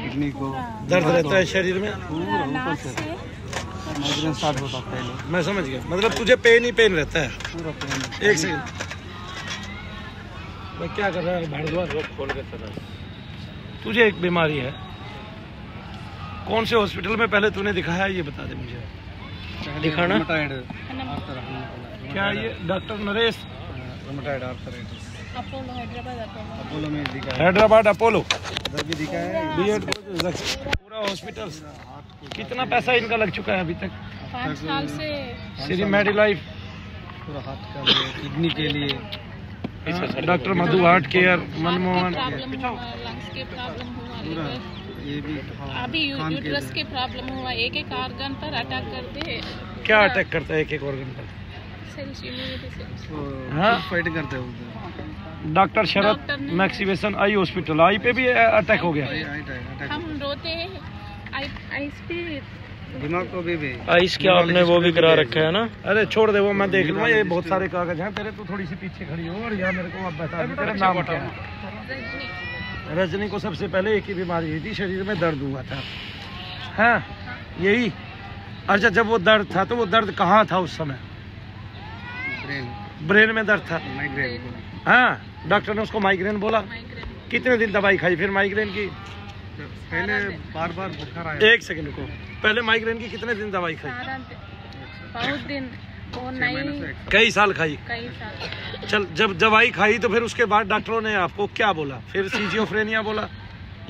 Kidney को दर्द रहता है शरीर में, पूरा ऊपर से माइग्रेन स्टार्ट होता है पहले। मैं समझ गया, मतलब तुझे पेन ही पेन रहता है पूरा पेन। एक सेकंड, मैं क्या कर रहा है भारद्वाज, खोल के चला। तुझे एक बीमारी है, कौन से हॉस्पिटल में पहले तूने दिखाया है ये बता दे मुझे। दिखाना क्या ये doctor Naresh rheumatoid arthritis Apollo Hyderabad, Apollo में दिखा है, हैदराबाद अपोलो उधर भी दिखा है। बीएड पूरा हॉस्पिटल। कितना पैसा इनका लग चुका है अभी तक? 5 साल से श्री मेडिलाइफ, पूरा हाथ का लिए, किडनी के लिए डॉक्टर मधु हार्ट केयर, मनमोहन। प्रॉब्लम हुआ, लंग्स के प्रॉब्लम हुआ, पूरा ये भी अभी यूट्रस के प्रॉब्लम हुआ, एक ऑर्गन पर अटैक कर दे। क्या अटैक करता है एक ऑर्गन पर? Cells, immunity cells. हाँ? फाइट करते हैं उधर। डॉक्टर शरद मैक्सिवेशन आई हॉस्पिटल, आई पे भी अटैक हो गया। हम रोते हैं, आइस पे दिमाग को भी आइस क्या आपने वो भी करा रखा है ना? अरे छोड़ दे वो, मैं देख लूँगा, ये बहुत सारे कागज हैं तेरे। तो थोड़ी सी पीछे खड़ी हो और यहाँ मेरे को अब बता दे तेरा नाम क्या है? रजनी को सबसे पहले एक ही बीमारी हुई थी, शरीर में दर्द हुआ था। हाँ यही। अच्छा जब वो दर्द था तो वो दर्द कहाँ था उस समय? ब्रेन में दर्द था। माइग्रेन। हाँ डॉक्टर ने उसको माइग्रेन बोला। कितने दिन दवाई खाई फिर माइग्रेन की? पहले बार बार बुखार आया। एक सेकंड को, पहले माइग्रेन की कितने दिन दवाई खाई? बहुत दिन, वो नहीं, कई साल खाई। कई साल। चल जब दवाई खाई तो फिर उसके बाद डॉक्टरों ने आपको क्या बोला? फिर सीजियोफ्रेनिया बोला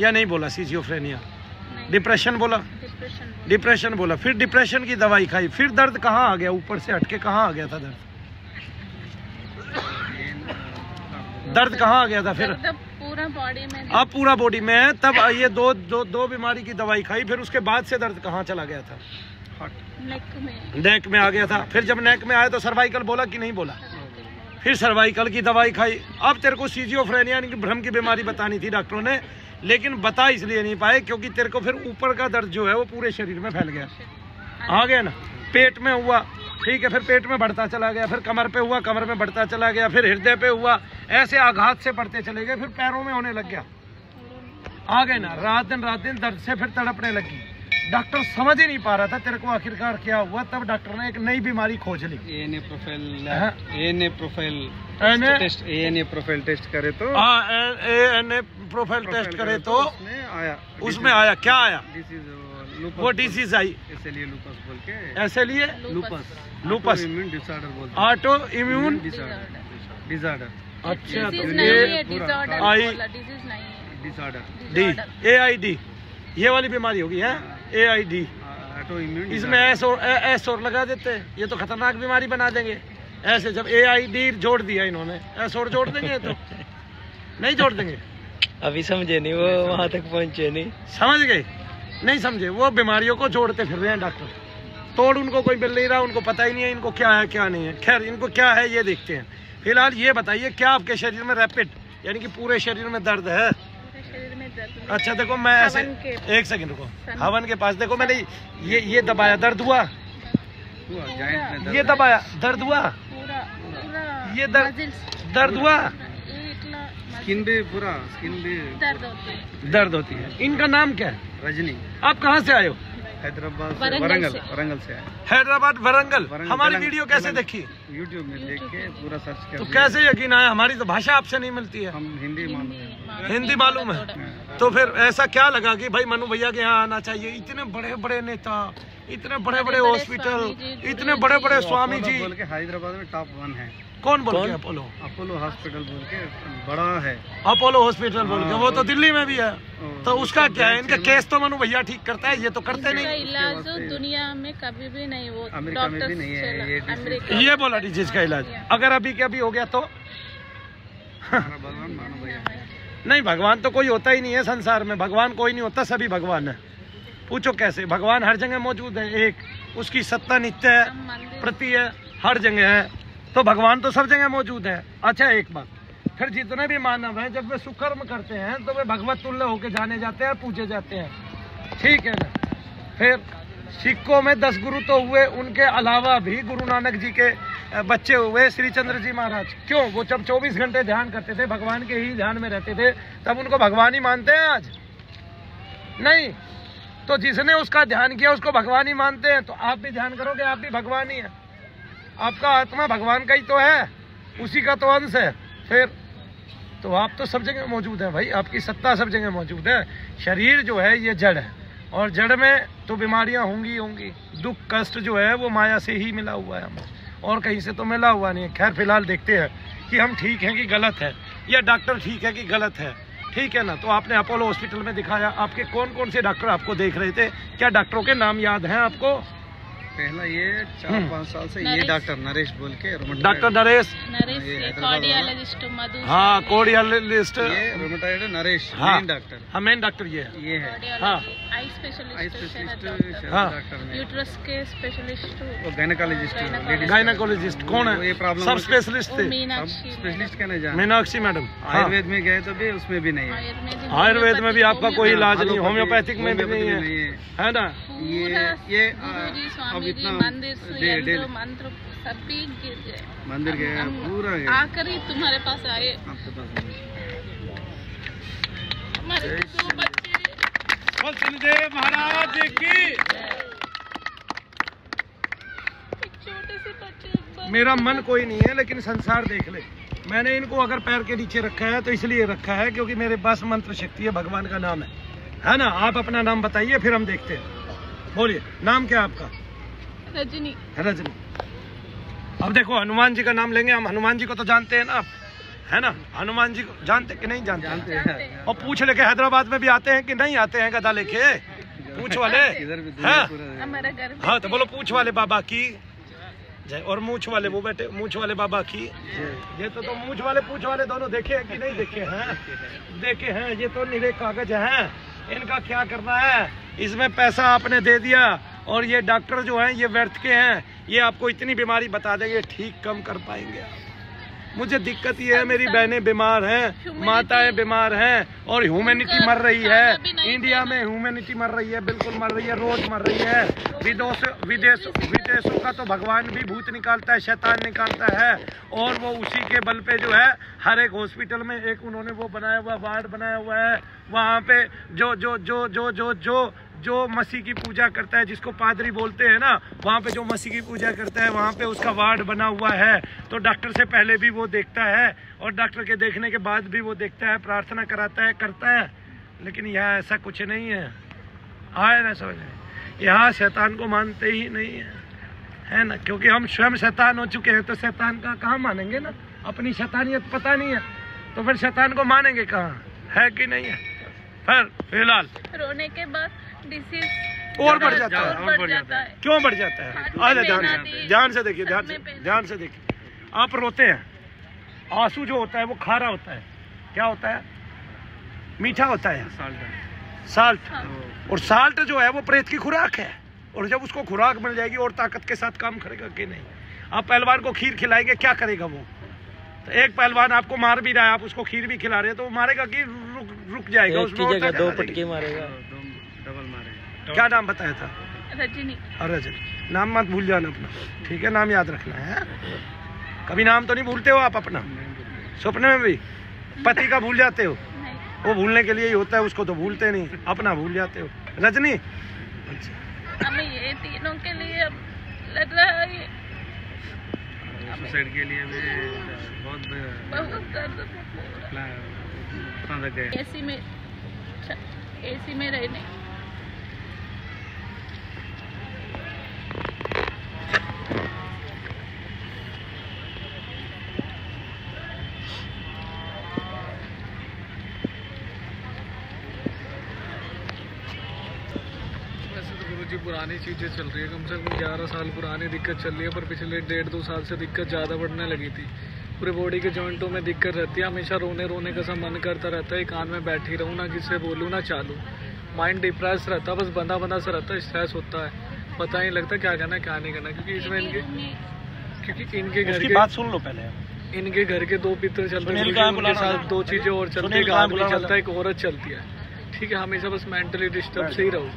या नहीं बोला? सीजियोफ्रेनिया, डिप्रेशन बोला? डिप्रेशन बोला। फिर डिप्रेशन की दवाई खाई, फिर दर्द कहाँ आ गया? ऊपर से हटके कहाँ आ गया था दर्द? दर्द कहाँ आ गया था फिर? पूरा बॉडी में। अब पूरा बॉडी में। तब ये दो बीमारी की दवाई खाई, फिर उसके बाद से दर्द कहाँ चला गया था? नेक में आ गया था। फिर जब नेक में आया तो सर्वाइकल बोला कि नहीं बोला? फिर सर्वाइकल की दवाई खाई। अब तेरे को सीजियोफ्रेनिया यानी कि भ्रम की बीमारी बतानी थी डॉक्टरों ने, लेकिन बता इसलिए नहीं पाए क्योंकि तेरे को फिर ऊपर का दर्द जो है वो पूरे शरीर में फैल गया। आ गया ना? पेट में हुआ, ठीक है, फिर पेट में बढ़ता चला गया, फिर कमर पे हुआ, कमर में बढ़ता चला गया, फिर हृदय पे हुआ, ऐसे आघात से बढ़ते चले गए, फिर पैरों में होने लग गया। आ गए ना? रात दिन दर्द से फिर तड़पने लगी। डॉक्टर समझ ही नहीं पा रहा था तेरे को आखिरकार क्या हुआ। तब डॉक्टर ने एक नई बीमारी खोज ली। एएनए प्रोफाइल टेस्ट करे तो एएनए प्रोफाइल टेस्ट करे तो उसमें आया क्या आया? वो डिसीज आई। इसलिए लूपस बोल के, ऐसे लिए लूपस इम्यून डिसऑर्डर बोलते हैं। Auto immune disorder. अच्छा तो ये आई डिसऑर्डर डी AID ये वाली बीमारी होगी है AID। ऑटो इम्यून इसमें एस और लगा देते हैं, ये तो खतरनाक बीमारी बना देंगे। ऐसे जब AID जोड़ दिया इन्होंने, एस और जोड़ देंगे तो नहीं जोड़ देंगे। अभी समझे नहीं, वो वहाँ तक पहुँचे नहीं। समझ गए? नहीं समझे? वो बीमारियों को जोड़ते फिर रहे हैं डॉक्टर। तोड़ उनको कोई मिल नहीं रहा, उनको पता ही नहीं है इनको क्या है क्या नहीं है। खैर इनको क्या है ये देखते हैं। फिलहाल ये बताइए क्या आपके शरीर में रैपिड यानी कि पूरे शरीर में दर्द है? अच्छा देखो मैं ऐसे एक सेकंड रुको, हवन के पास देखो, मैंने ये दबाया, दर्द हुआ? ये दबाया, दर्द हुआ? ये दर्द हुआ? स्किन भी पूरा स्किन भी दर्द होती है। इनका नाम क्या है? रजनी। आप कहाँ से आए हो? हैदराबाद, वरंगल से आए। हैदराबाद वरंगल। हमारी वीडियो कैसे देखी? यूट्यूब में देख के पूरा सर्च किया। तो कैसे यकीन आया? हमारी तो भाषा आपसे नहीं मिलती है। हम हिंदी मालूम है। हिंदी मालूम है तो फिर ऐसा क्या लगा कि भाई मनु भैया के यहाँ आना चाहिए? इतने बड़े बड़े नेता, इतने बड़े बड़े हॉस्पिटल, इतने बड़े बड़े स्वामी जी बोल के हैदराबाद में टॉप 1 है। कौन बोल के? अपोलो हॉस्पिटल बोल के बड़ा है। अपोलो हॉस्पिटल बोल के, वो तो दिल्ली में भी है। तो उसका क्या है? इनका केस तो मनु भैया ठीक करता है, ये तो करते नहीं। इलाज दुनिया में कभी भी नहीं, वो अमेरिका में भी नहीं है ये बोला डिजीज का इलाज। अगर अभी के अभी हो गया तो भगवान मानो भैया। नहीं, भगवान तो कोई होता ही नहीं है संसार में। भगवान कोई नहीं होता, सभी भगवान है। पूछो कैसे? भगवान हर जगह मौजूद है, एक उसकी सत्ता नित्य है, प्रति है, हर जगह है। तो भगवान तो सब जगह मौजूद है। अच्छा एक बात, फिर जितने भी मानव हैं जब वे सुकर्म करते हैं तो वे भगवत तुल्य होके जाने जाते हैं, पूजे जाते हैं, ठीक है ना? फिर सिखों में 10 गुरु तो हुए, उनके अलावा भी गुरु नानक जी के बच्चे हुए, श्री चंद्र जी महाराज। क्यों? वो जब 24 घंटे ध्यान करते थे, भगवान के ही ध्यान में रहते थे, तब उनको भगवान ही मानते हैं आज। नहीं, तो जिसने उसका ध्यान किया उसको भगवान ही मानते हैं, तो आप भी ध्यान करोगे, आप भी भगवान ही है। आपका आत्मा भगवान का ही तो है, उसी का तो अंश है। फिर तो आप तो सब जगह मौजूद हैं भाई, आपकी सत्ता सब जगह मौजूद है। शरीर जो है ये जड़ है, और जड़ में तो बीमारियां होंगी होंगी। दुख कष्ट जो है वो माया से ही मिला हुआ है हमें, और कहीं से तो मिला हुआ नहीं है। खैर फिलहाल देखते हैं कि हम ठीक हैं कि गलत है, या डॉक्टर ठीक है कि गलत है। ठीक है ना, तो आपने अपोलो हॉस्पिटल में दिखाया, आपके कौन कौन से डॉक्टर आपको देख रहे थे? क्या डॉक्टरों के नाम याद हैं आपको? पहला ये 4-5 साल से ये डॉक्टर नरेश बोल के, डॉक्टर नरेश, कार्डियोलॉजिस्ट मधु, हाँ कार्डियोलॉजिस्ट, ये रोमेटॉइड नरेश, हाँ मेन डॉक्टर, हाँ मेन डॉक्टर ये है। हाँ आई स्पेशलिस्ट, हाँ यूट्रस के स्पेशलिस्ट, वो गायनेकोलॉजिस्ट, गायनेकोलॉजिस्ट कौन है? ये प्रॉब्लम सब स्पेशलिस्ट थे, स्पेशलिस्ट कहने जाए। मीनाक्षी मैडम आयुर्वेद में गए तो भी उसमें भी नहीं है, आयुर्वेद में भी आपका कोई इलाज नहीं, होम्योपैथिक में भी नहीं है ना? ये स्वामी जी मंदिर से मंत्र सभी गिर गए, मंदिर गए पूरा गए, आकर ही तुम्हारे पास आए। हमारे दो बच्चे, शनिदेव महाराज की। एक छोटे से बच्चे, मेरा मन कोई नहीं है, लेकिन संसार देख ले। मैंने इनको अगर पैर के नीचे रखा है तो इसलिए रखा है क्योंकि मेरे पास मंत्र शक्ति है, भगवान का नाम है ना? आप अपना नाम बताइए, फिर हम देखते हैं। बोलिए, नाम क्या है आपका? रजनी। रजनी। अब देखो, हनुमान जी का नाम लेंगे हम। हनुमान जी को तो जानते हैं ना आप, है ना? हनुमान जी को जानते कि नहीं जानते? जानते हैं। और पूछ लेके हैदराबाद में भी आते हैं कि नहीं आते हैं गदा लेके? पूछ वाले हमारा घर, हाँ तो बोलो पूछ वाले बाबा की जय। और मूछ वाले वो बैठे, मूछ वाले बाबा की ये तो मूछ वाले पूछ वाले दोनों देखे हैं कि नहीं देखे हैं? देखे हैं। ये तो निरे कागज हैं, इनका क्या करना है? इसमें पैसा आपने दे दिया, और ये डॉक्टर जो हैं ये व्यर्थ के हैं। ये आपको इतनी बीमारी बता देंगे, ठीक कम कर पाएंगे आप? मुझे दिक्कत ये है, मेरी बहनें बीमार हैं, माताएं बीमार हैं, और ह्यूमैनिटी मर रही है। इंडिया में ह्यूमैनिटी मर रही है, बिल्कुल मर रही है, रोज मर रही है। विदेशों का तो भगवान भी भूत निकालता है, शैतान निकालता है, और वो उसी के बल पे जो है हर एक हॉस्पिटल में एक उन्होंने वो बनाया हुआ वार्ड बनाया हुआ है। वहाँ पे जो मसीह की पूजा करता है, जिसको पादरी बोलते हैं ना, वहाँ पे जो मसीह की पूजा करता है वहाँ पे उसका वार्ड बना हुआ है। तो डॉक्टर से पहले भी वो देखता है, और डॉक्टर के देखने के बाद भी वो देखता है, प्रार्थना कराता है, करता है। लेकिन यहाँ ऐसा कुछ नहीं है, आए ना समझ में? यहाँ शैतान को मानते ही नहीं है ना? क्योंकि हम स्वयं शैतान हो चुके हैं, तो शैतान का कहाँ मानेंगे ना? अपनी शैतानियत पता नहीं है, तो फिर शैतान को मानेंगे कहाँ? है कि नहीं है? पर फिलहाल रोने के बाद डिसीज और बढ़ जाता है। क्यों बढ़ जाता है? अरे ध्यान से देखिए, ध्यान से देखिए। आप रोते हैं, आंसू जो होता है वो खारा होता है, क्या होता है? मीठा होता है, साल्ट। और साल्ट जो है वो प्रेत की खुराक है, और जब उसको खुराक मिल जाएगी और ताकत के साथ काम करेगा कि नहीं? आप पहलवान को खीर खिलाएंगे, क्या करेगा वो? तो एक पहलवान आपको मार भी रहा है, आप उसको खीर भी खिला रहे हैं, तो वो मारेगा कि रुक जाएगा? उसमें दो पटके मारेगा, डबल मारेगा। क्या नाम बताया था? रजनी। रजनी। नाम मत भूल जाना अपना, ठीक है? नाम याद रखना है। कभी नाम तो नहीं भूलते हो आप अपना? सपने में भी पति का भूल जाते हो? वो भूलने के लिए ही होता है, उसको तो भूलते नहीं, अपना भूल जाते हो। रजनी, अच्छा, हमें ये तीनों के लिए अब लग रहा है, सुसाइड के लिए भी बहुत दर्द। एसी में रहने। जी पुरानी चीज़ें चल रही है, कम से कम 11 साल पुरानी दिक्कत चल रही है, पर पिछले 1.5-2 साल से दिक्कत ज़्यादा बढ़ने लगी थी। पूरे बॉडी के जॉइंटों में दिक्कत रहती है, हमेशा रोने का सा मन करता रहता है, कान में बैठी रहूँ, ना किससे बोलूँ ना चालू। माइंड डिप्रेस रहता है, बस बंदा सा रहता है, स्ट्रेस होता है, पता नहीं लगता क्या करना है क्या नहीं करना। क्योंकि इसमें इनके घर की बात सुन लो पहले। इनके घर के 2 पितर चलते हैं, उनके साथ 2 चीज़ें और चलती है, एक आदमी चलता है, एक औरत चलती है। ठीक है, हमेशा बस मेंटली डिस्टर्ब से ही रहो।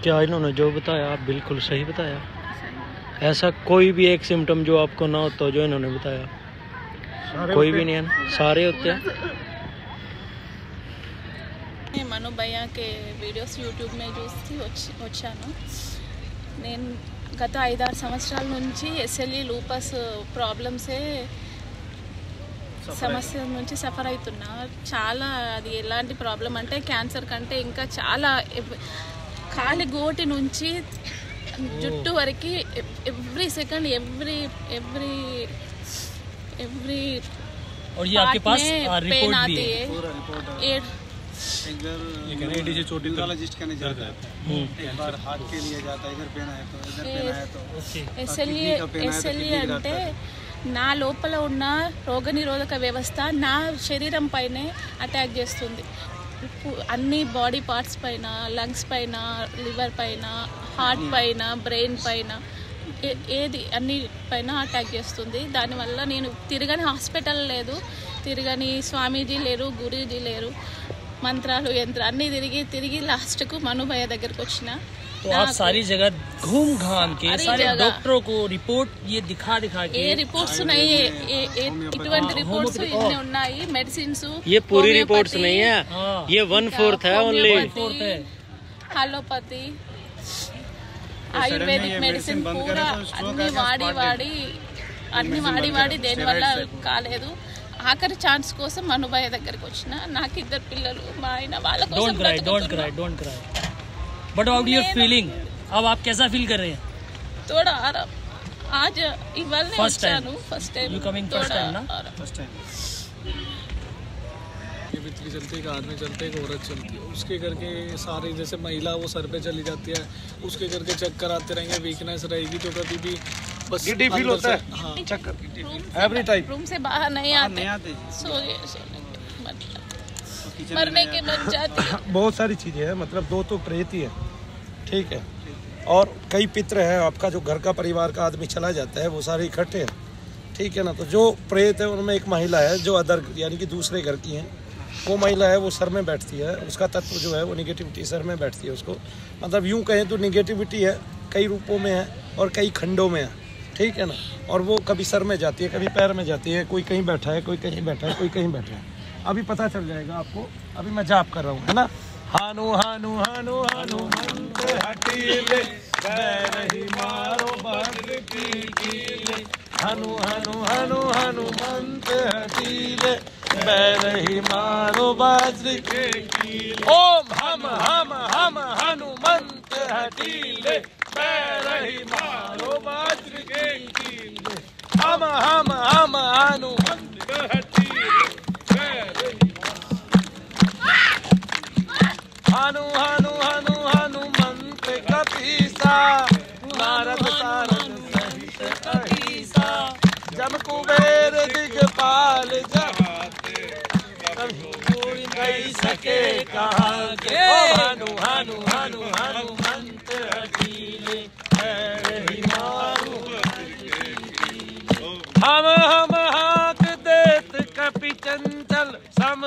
क्या इन्होंने जो बताया आप बिल्कुल सही बताया? ऐसा कोई भी एक सिम्टम जो आपको ना होता हो जो इन्होंने बताया? कोई भी नहीं है ना? सारे होते हैं। నేను మను భయ్య के వీడియోస్ యూట్యూబ్ में చూసి వచ్చాను. నేను గత 5-6 సంవత్సరాల నుంచి ఎస్ఎల్ఈ లూపస్ ప్రాబ్లమ్సే సమస్య నుంచి సఫర్ అవుతున్నా. చాలా అది ఎలాంటి ప్రాబ్లం అంటే క్యాన్సర్ కంటే ఇంకా చాలా కాలి గోటి నుంచి జుట్టు వరకు ఎవ్రీ సెకండ్ ఎవ్రీ और ये आपके पास पेन आती है. न्यूरोलॉजिस्ट का नहीं जाता है, एक बार हाथ के लिए जाता है, इधर पेन आया तो इधर पेन आया तो ఎస్ఎల్ఈ అంటే నా లోపల ఉన్న రోగనిరోధక వ్యవస్థ నా శరీరం పైనే అటాక్ చేస్తుంది. అన్ని బాడీ పార్ట్స్ పైన, లంగ్స్ పైన, లివర్ పైన, హార్ట్ పైన, బ్రెయిన్ పైన, ఏది అన్ని పైన అటాక్ చేస్తుంది. దానివల్ల నేను తిరగని హాస్పిటల్ లేదు, తిరగని స్వామీజీ లేరు, గురూజీ లేరు, మంత్రాలు యంత్రాలు అన్నీ తిరిగి లాస్ట్కు మను భయ్య దగ్గరకు వచ్చిన. तो आप सारी जगह घूम घाम के सारे डॉक्टरों को रिपोर्ट ये दिखा के ఏ రిపోర్ట్స్ ఉన్నాయి, ఇటువంటి రిపోర్ట్స్ ఇన్ని ఉన్నాయి. మెడిసిన్స్ ये पूरी रिपोर्ट्स नहीं है, ये 1/4 है ओनली. అలోపతి, ఆయుర్వేదిక్ మెడిసిన్ పూరా అన్ని వాడి దేనివల్ల కాలేదు. ఆఖరి ఛాన్స్ కోసం మను భయ్య దగ్గరికి వచ్చిన. నాకు 2 పిల్లలు, మా ఆయన వాళ్ళ కోసం. Don't cry but how do you feeling? अब आप कैसा फील कर रहे हैं? थोड़ा आराम. आज इवाल ने first time you coming first time ना? ये बिजली चलती है, एक आदमी चलते है, एक औरत चलती है, उसके करके सारी जैसे महिला वो सर पे चली जाती है, उसके करके चक्कर आते रहेंगे, वीकनेस रहेगी तो कभी भी बस गिड्डी फील होता है. हाँ चक्कर एवरी टाइम. रूम से बाहर नहीं आते, सोने मरने के बच जाते. बहुत सारी चीजें हैं, मतलब 2 तो प्रेत ही है, ठीक है, और कई पित्र हैं. आपका जो घर का परिवार का आदमी चला जाता है वो सारे इकट्ठे हैं, ठीक है ना. तो जो प्रेत है उनमें एक महिला है जो अदर यानी कि दूसरे घर की है. वो महिला है वो सर में बैठती है, उसका तत्व जो है वो निगेटिविटी सर में बैठती है. उसको मतलब यूं कहें तो निगेटिविटी है, कई रूपों में है और कई खंडों में है, ठीक है ना. और वो कभी सर में जाती है, कभी पैर में जाती है, कोई कहीं बैठा है, कोई कहीं बैठा है, कोई कहीं बैठा है. अभी पता चल जाएगा आपको. अभी मैं जाप कर रहा हूँ, है ना. हानु हानु हानु हानु मंत्र हटीले बैरही मारो बद्र की कीले. हानु हानु हानु हानु मंत्र हटीले बैरही मारो बद्र के कीले. ओम हम हानु मंत्र हटीले बैरही मारो बद्र के कीले. हम हानु मंत्र हटीले हानु हानु हानु हानु मंत्र कपीसा नारद सारद सहित अहिसा. जब कुबेर दिगपाल जगाते कभी कोई नहीं सके कहाँ के. हानु हानु हानु हानु मंत्र हटीले बैरही मारो. हम हाक देत कपि चंचल सम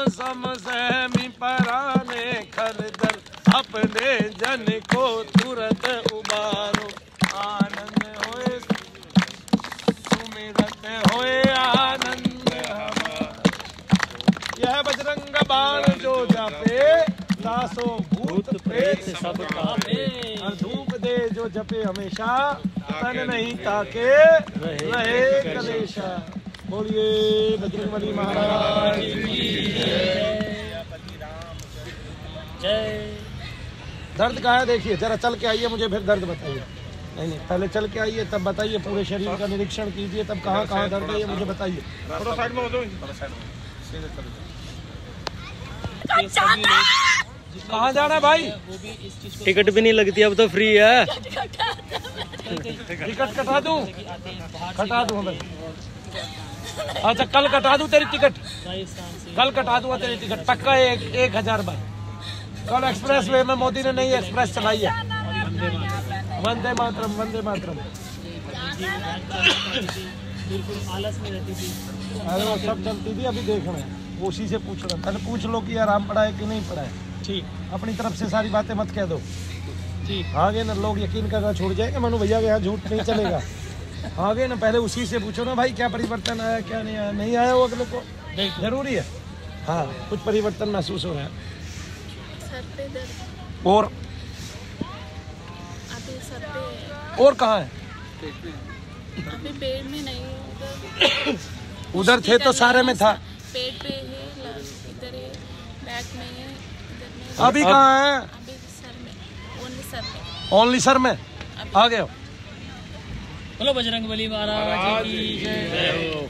सहमी पराने खरदल. अपने जन को तुरंत उबारो आनंद होए सुमिरत होए आनंद हमारा. यह बजरंग बाण जो जापे लासो भूत प्रेत सब कापे. धूप दे जो जपे हमेशा तन नहीं ताके रहे कलेशा. बोलिए बजरंगबली महाराज की जय. दर्द कहाँ है देखिए, जरा चल के आइए, मुझे फिर दर्द बताइए. नहीं पहले चल के आइए तब बताइए. पूरे शरीर का निरीक्षण कीजिए, तब कहाँ दर्द है ये मुझे बताइए. थोड़ा साइड में हो दो. कहाँ जाना है भाई? टिकट भी नहीं लगती, अब तो फ्री है. टिकट कटा दूं भाई. अच्छा कल कटा दूं तेरी टिकट, कल कटा दूंगा तेरी टिकट पक्का. 1000 बार. कल एक्सप्रेस वे में मोदी ने नई एक्सप्रेस चलाई है. वंदे मातरम वंदे मातरम. अरे वो सब चलती थी, अभी देखना है. उसी से पूछ रहा. पहले पूछ लो कि आराम पड़ा है कि नहीं पड़ा है. ठीक, अपनी तरफ से सारी बातें मत कह दो. ठीक, आगे ना लोग यकीन करना छोड़ जाएंगे. मनु भैया के यहाँ झूठ नहीं चलेगा. आगे ना पहले उसी से पूछो ना भाई क्या परिवर्तन आया क्या नहीं आया. नहीं आया वो अगले को जरूरी है. हाँ कुछ परिवर्तन महसूस हो रहा है. सर पे दर्द, और अभी सर पे है, और कहाँ है? अभी पेट में नहीं, उधर थे तो सारे में था। पेट पे है, इधर है, बैक में है, इधर में। अभी कहाँ है? अभी सर में, ओनली सर में। ओनली सर में आ गए हो। बोलो बजरंगबली महाराज की जय।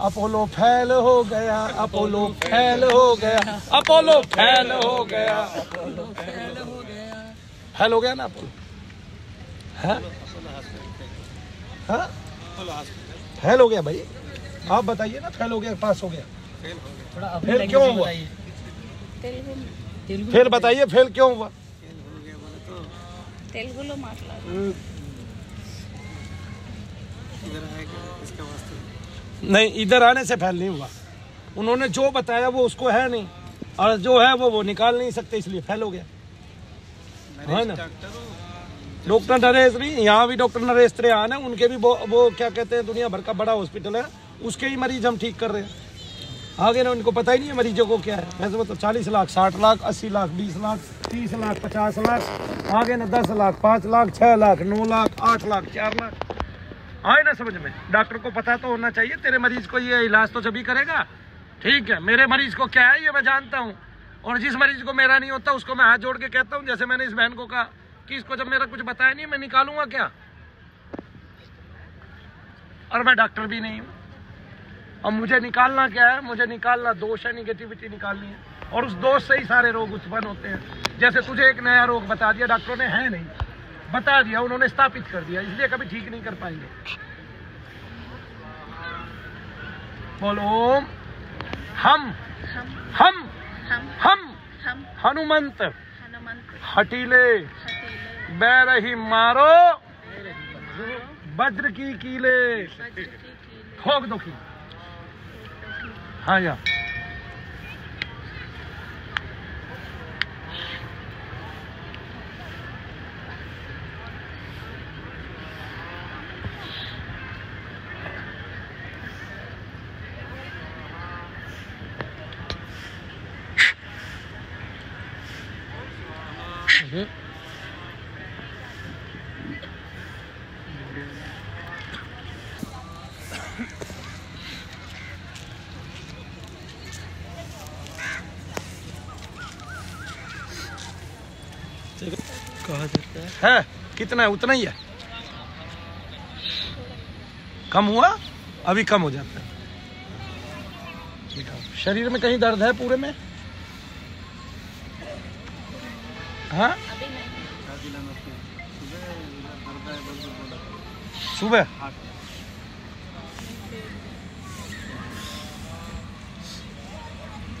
अपोलो फैल हो गया, अपोलो फैल हो गया, अपोलो फैल हो गया, फैल हो गया ना अपोलो। हाँ हाँ फेल हो गया भाई, आप बताइए ना। फेल हो गया पास हो गया? फेल क्यों हुआ? फेल बताइए, फेल क्यों हुआ? तेलुगुलो माట్లాడు। नहीं, इधर आने से फेल नहीं हुआ। उन्होंने जो बताया वो उसको है नहीं, और जो है वो निकाल नहीं सकते, इसलिए फेल हो गया है ना। डॉक्टर नरेश भी, यहाँ भी डॉक्टर नरेश त्रेहान है, उनके भी वो क्या कहते हैं, दुनिया भर का बड़ा हॉस्पिटल है, उसके ही मरीज हम ठीक कर रहे हैं। आगे ना उनको पता ही नहीं है मरीजों को क्या है। वैसे मतलब 40 लाख, 60 लाख, 80 लाख, 20 लाख, 30 लाख, 50 लाख, आगे ना 10 लाख, 5 लाख, 6 लाख, 9 लाख, 8 लाख, 4 लाख। आए ना समझ में? डॉक्टर को पता तो होना चाहिए, तेरे मरीज को ये इलाज तो जब ही करेगा। ठीक है, मेरे मरीज को क्या है ये मैं जानता हूँ, और जिस मरीज को मेरा नहीं होता उसको मैं हाथ जोड़ के कहता हूँ, जैसे मैंने इस बहन को कहा कि इसको जब मेरा कुछ बताया नहीं मैं निकालूंगा क्या, और मैं डॉक्टर भी नहीं हूँ। अब मुझे निकालना क्या है? मुझे निकालना दोष है, निगेटिविटी निकालनी है, और उस दोष से ही सारे रोग उत्पन्न होते हैं। जैसे तुझे एक नया रोग बता दिया डॉक्टरों ने, है नहीं, बता दिया, उन्होंने स्थापित कर दिया, इसलिए कभी ठीक नहीं कर पाएंगे। बोलो हम हनुमंत हटीले बैरही मारो वज्र की कीले ठोक दो की। हाँ या कहा जाता है कितना है? उतना ही है, कम हुआ, अभी कम हो जाता है। शरीर में कहीं दर्द है पूरे में? हाँ सुबह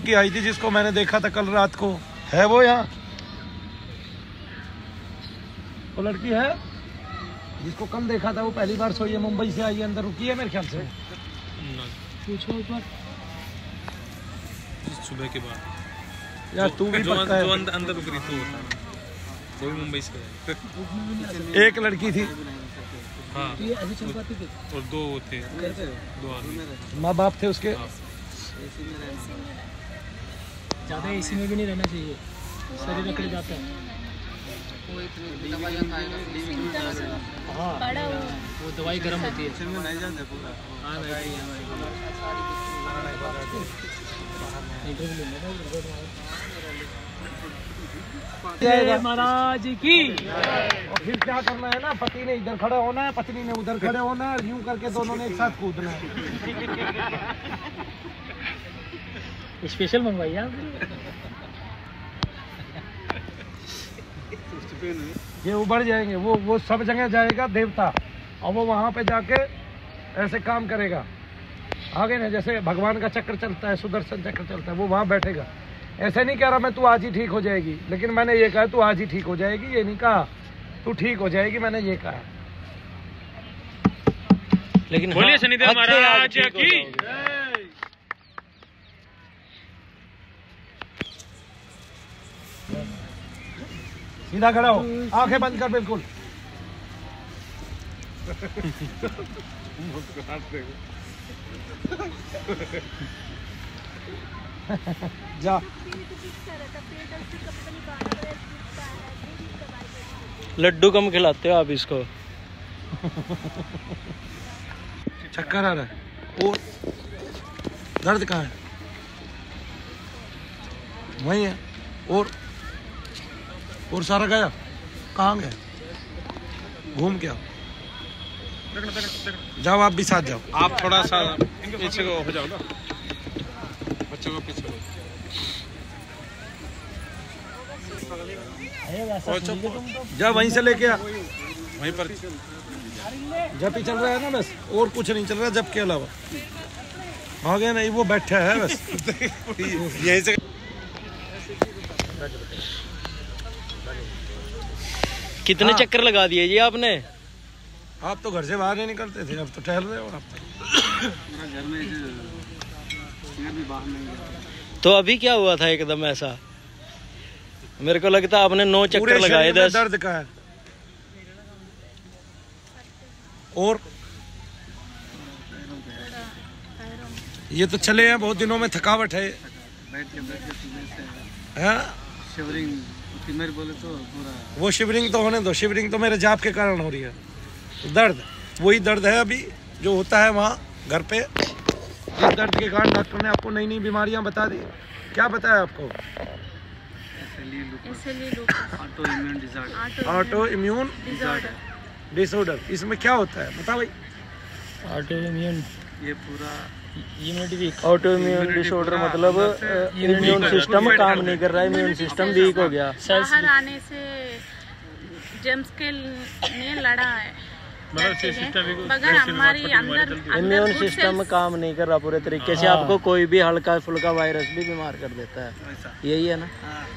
की आई थी जिसको मैंने देखा था कल रात को, है वो यहाँ? वो लड़की है जिसको कम देखा था, वो पहली बार सोई है, मुंबई से आई है, अंदर रुकी है मेरे ख्याल से। पूछो एक बार। सुबह के बाद यार तू भी पता है, जो अंदर रुक रही थी वो भी मुंबई से। एक लड़की थी, हाँ, और दो थे, दो आदमी, माँ बाप थे उसके। ज़्यादा एसी में भी नहीं रहना चाहिए, शरीर अकड़ जाता है। हाँ, वो दवाई गर्म होती है। जय महाराज की। और फिर क्या करना है ना, पति ने इधर खड़ा होना है, पत्नी ने उधर खड़े होना है, यूं करके दोनों ने एक साथ कूदना है। स्पेशल मंगवाइए आप। ये उभर जाएंगे, वो सब जगह जाएगा देवता, और वो वहां पे जाके ऐसे काम करेगा। आगे ना जैसे भगवान का चक्र चलता है, सुदर्शन चक्र चलता है, वो वहां बैठेगा। ऐसे नहीं कह रहा मैं तू आज ही ठीक हो जाएगी, लेकिन मैंने ये कहा तू आज ही ठीक हो जाएगी, ये नहीं कहा तू ठीक हो जाएगी, मैंने ये कहा। लेकिन बोलिए शनिदेव महाराज की। सीधा खड़ा हो, आंखें बंद कर बिल्कुल। जा लड्डू कम खिलाते हो आप इसको। चक्कर आ रहा है और दर्द कहाँ है? वही है और सारा गया? कहाँ गया? घूम के आओ, जाओ आप भी साथ जाओ। आप थोड़ा सा पीछे को हो जाओ ना, बच्चों को पीछे को। जा वहीं से लेके आ, वहीं पर जब ही चल रहा है ना बस, और कुछ नहीं चल रहा जब के अलावा। आ गया नहीं, वो बैठा है बस यहीं से। कितने चक्कर लगा दिए जी आपने? आप तो घर से बाहर नहीं निकलते थे, अब तो टहल रहे हो आप तो। घर में भी बाहर नहीं गया। तो अभी क्या हुआ था एकदम ऐसा? मेरे को लगता है आपने 9 चक्कर पूरे लगाए। शरीर में 10 दर्द का है और ये तो चले हैं बहुत दिनों में, थकावट है। बैठ के सुबह से हाँ? शिवरिंग फीमेल बोले तो पूरा। वो शिवरिंग तो होने दो, शिवरिंग तो मेरे जाप के कारण हो रही है। दर्द वही दर्द है अभी जो होता है वहाँ घर पे। इस दर्द के कारण डॉक्टर ने आपको नई नई बीमारियाँ बता दी। क्या बताया आपको? Auto immune disorder. Auto immune disorder. इसमें क्या होता है बता भाई? ऑटो इम्यून, ये पूरा immunity weak. Auto immune disorder मतलब इम्यून सिस्टम काम नहीं कर रहा है, इम्यून सिस्टम वीक हो गया। बाहर आने से जेम्स के ने लड़ा है, मगर हमारी अंदर इम्यून सिस्टम काम नहीं कर रहा पूरे तरीके से। आपको कोई भी हल्का फुल्का वायरस भी बीमार कर देता है, यही है ना।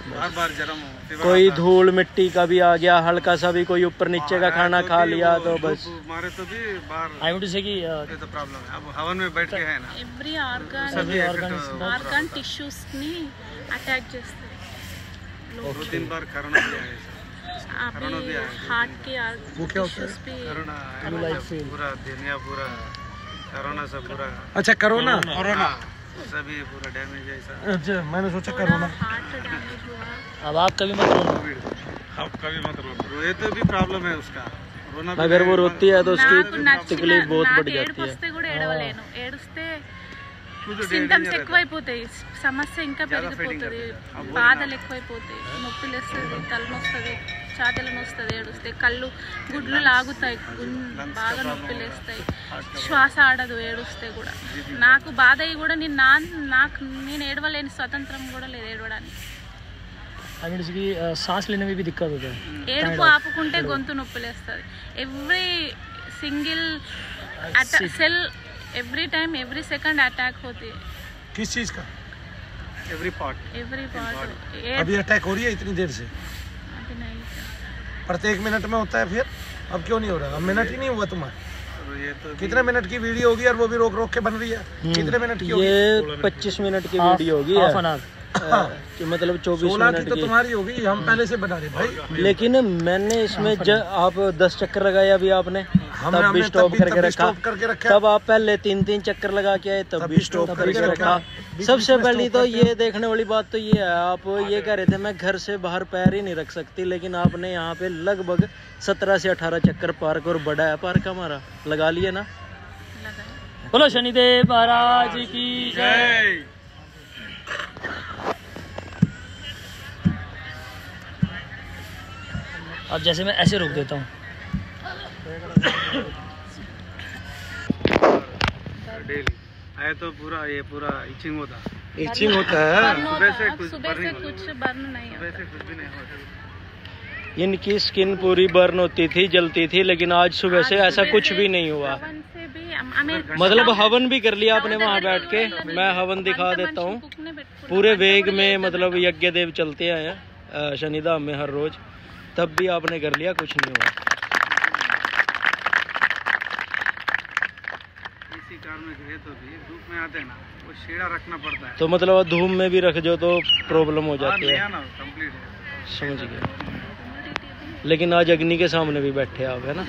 बार बार जरम हो, कोई धूल मिट्टी का भी आ गया, हल्का सा भी कोई ऊपर नीचे का खाना खा लिया तो बस। मारे तो भी बाहर आई वुड से कि ये तो प्रॉब्लम है। अब हवन में बैठ के है ना, ఎవ్రీ ఆర్గాన్ టిష్యూస్ ని అటాక్ చేస్తుంది। 2-3 बार कोरोना भी आया है। अभी हार्ट के वो क्या होता है? tissues भी कोरोना पूरा दुनिया पूरा कोरोना से पूरा। अच्छा कोरोना सभी पूरा डैमेज है ऐसा। अच्छा मैंने सोचा कोरोना। हार्ट डैमेज हुआ। अब आप कभी मत रोना, आपका भी मत रोना। रोए तो भी प्रॉब्लम है उसका, रोना भी अगर वो रोती है तो నాకు उसकी నచ్చిన तकलीफ बहुत बढ़ నాకు जाती ఏడుపు है। వస్తే కూడా ఏడవలేను, ఏడుస్తే సింటమ్స్ ఎక్కువైపోతాయి, సమస్య ఇంకా పెరిగిపోతుంది, బాధలు ఎక్కువైపోతాయి, నొప్పి లేస్తుంది, తలనొస్తుంది, ఛాతీలు నొస్తుంది, ఏడుస్తే కళ్ళు గుడ్లు లాగుతాయి, బాగా నొప్పి లేస్తాయి, శ్వాస ఆడదు ఏడుస్తే కూడా। నాకు బాధ అయ్యి కూడా నేను ఏడవలేని స్వతంత్రం కూడా లేదు ఏడవడానికి। सांस लेने में भी दिक्कत होता है। ఏడుపు ఆపుకుంటే గొంతు నొప్పి లేస్తుంది। Every single cell every time every second attack होती है। किस चीज का? एवरी पार्ट अभी अटैक हो रही है इतनी देर से? अभी नहीं, प्रत्येक मिनट में होता है फिर? अब क्यों नहीं हो रहा? अब मिनट ही नहीं हुआ तुम्हारा। ये तो कितने मिनट की वीडियो होगी और वो भी रोक रोक के बन रही है? कितने मिनट की होगी? ये 25 मिनट की वीडियो होगी, कि मतलब 24 16 मिनट की तो की। तुम्हारी होगी, हम पहले से बना रहे भाई। लेकिन मैंने इसमें आप 10 चक्कर लगाए अभी आपने, हमने तब भी स्टॉप करके स्टॉप करके रखा। तब आप पहले 3-3 चक्कर लगा के आए, तब भी स्टॉप करके रखा। सबसे पहली तो ये देखने वाली बात तो ये है, आप ये कह रहे थे मैं घर से बाहर पैर ही नहीं रख सकती, लेकिन आपने यहाँ पे लगभग 17 से 18 चक्कर पार्क, और बड़ा है पार्क हमारा, लगा लिए ना। बोलो शनिदेव महाराज की जय। अब जैसे मैं ऐसे रोक देता हूँ, डेली आए तो पूरा ये पूरा इचिंग होता है। सुबह से कुछ सुबह से कुछ बर्न नहीं सुबह से कुछ भी नहीं होता। इनकी स्किन पूरी बर्न होती थी, जलती थी, लेकिन आज सुबह से ऐसा कुछ भी नहीं हुआ। हवन से भी हमें मतलब हवन भी कर लिया आपने वहाँ बैठ के। मैं हवन दिखा देता हूँ पूरे वेग में, मतलब यज्ञ देव चलते आए हैं शनिधाम में हर रोज, तब भी आपने कर लिया, कुछ नहीं हुआ। इसी कारण में गए तो भी धूप में आते हैं ना, वो शेड़ा रखना पड़ता है। तो मतलब धूप में भी रख जो तो प्रॉब्लम हो जाती है। ना कंप्लीट है। समझ गया। लेकिन आज अग्नि के सामने भी बैठे आप, है ना?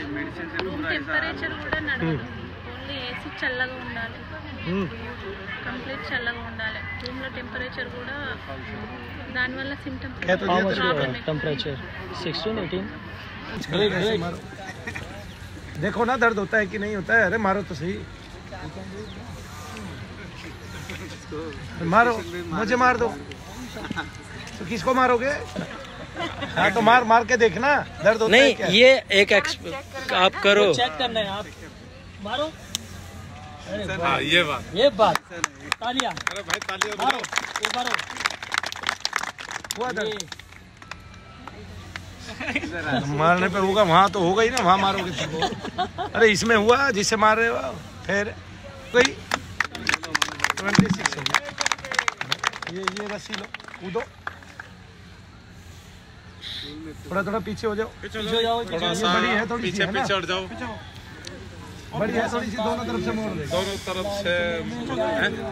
టెంపరేచర్ కూడా నడవదు, ఓన్లీ ఏసీ చల్లగా ఉండాలి, కంప్లీట్ చల్లగా ఉండాలి. రూమ్ లో టెంపరేచర్ కూడా దానివల్ల సిమ్టమ్స్ टेम्परेचर 16 18। देखो ना दर्द होता है कि नहीं होता है। अरे मारो तो सही, मारो, मुझे मार दो। तो किसको मारोगे? हाँ तो मार मार के देखना दर्द होता नहीं है क्या? ये एक आप करो, चेक करना है, आप मारो। हाँ ये बात तालियां अरे भाई तालियां मारो, मारो। हुआ दर्द? मारने पे होगा, वहाँ तो होगा ही ना, वहाँ मारोगे तो। अरे इसमें हुआ जिससे मार रहे हो, फिर कोई 26 हो गया। ये रस्सी लो, कूदो, थोड़ा थोड़ा पीछे हो जाओ, पीछे हो जाओ थोड़ा सा, बड़ी है थोड़ी पीछे सी, है ना? पीछे हट जाओ, बड़ी है थोड़ी सी, दोनों तरफ से मोड़ दे। दोनों तरफ से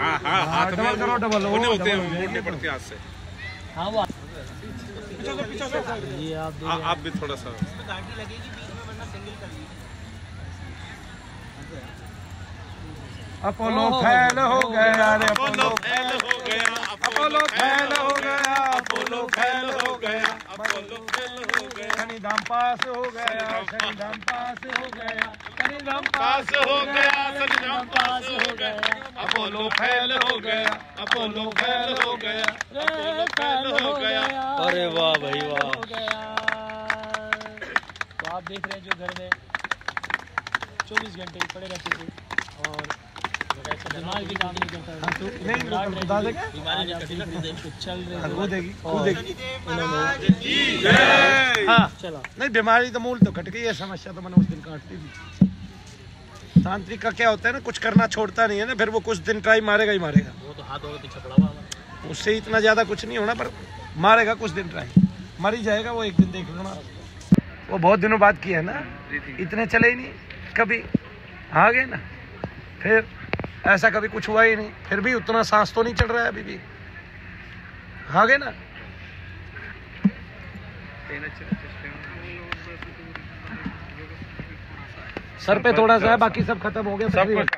हाँ हाँ हाथ में डबल करो, डबल होने होते हैं, मोड़ने पड़ते हैं हाथ से। हाँ वो ये आप भी थोड़ा सा अपोलो फैल हो गया, अरे अपोलो फैल हो गया, अपोलो फैल हो गया, अपोलो फैल हो गया, अपोलो फैल हो गया, शनिधाम पास हो गया, शनिधाम पास हो गया, शनिधाम पास हो गया, शनिधाम पास हो गया, अपोलो फैल हो गया, अपोलो फैल हो गया, अपोलो फैल हो गया। अरे वाह भाई वाह। तो आप देख रहे हैं जो घर में 24 घंटे पड़े रहते थे और दिमाग भी काम नहीं करता, नहीं बता देगा, आज आप देख रहे हैं चल रहे हैं। कूदेगी कूदेगी। जय। हाँ चला नहीं, बीमारी तो मूल तो कट गई है, समस्या तो मैंने उस दिन काटती थी। तांत्रिक का क्या होता है ना, कुछ करना छोड़ता नहीं है ना, फिर वो कुछ दिन ट्राई मारेगा ही मारेगा। वो तो हाथ होगा पीछे पड़ा हुआ, उससे इतना ज्यादा कुछ नहीं होना, पर मारेगा कुछ दिन ट्राई, मर ही जाएगा वो एक दिन, देख लेना। वो बहुत दिनों बाद किया है ना, इतने चले ही नहीं कभी, आ गए ना, फिर ऐसा कभी कुछ हुआ ही नहीं, फिर भी उतना सांस तो नहीं चल रहा है अभी भी, आ गए ना। सर पे थोड़ा सा है, बाकी सब खत्म हो गया, सब कुछ।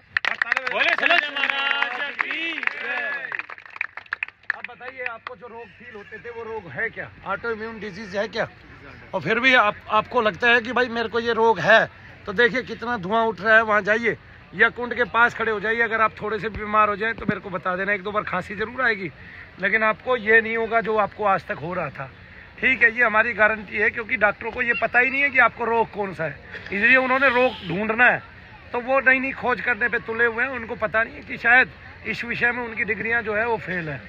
अब बताइए, आपको जो रोग फील होते थे वो रोग है क्या? ऑटो इम्यून डिजीज है क्या? और फिर भी आपको लगता है कि भाई मेरे को ये रोग है, तो देखिए कितना धुआं उठ रहा है, वहाँ जाइए या कुंड के पास खड़े हो जाइए। अगर आप थोड़े से बीमार हो जाए तो मेरे को बता देना, एक दो बार खांसी जरूर आएगी, लेकिन आपको ये नहीं होगा जो आपको आज तक हो रहा था। ठीक है, ये हमारी गारंटी है, क्योंकि डॉक्टरों को ये पता ही नहीं है कि आपको रोग कौन सा है, इसलिए उन्होंने रोग ढूंढना है, तो वो नई नई खोज करने पे तुले हुए हैं। उनको पता नहीं है कि शायद इस विषय में उनकी डिग्रियां जो है वो फेल है।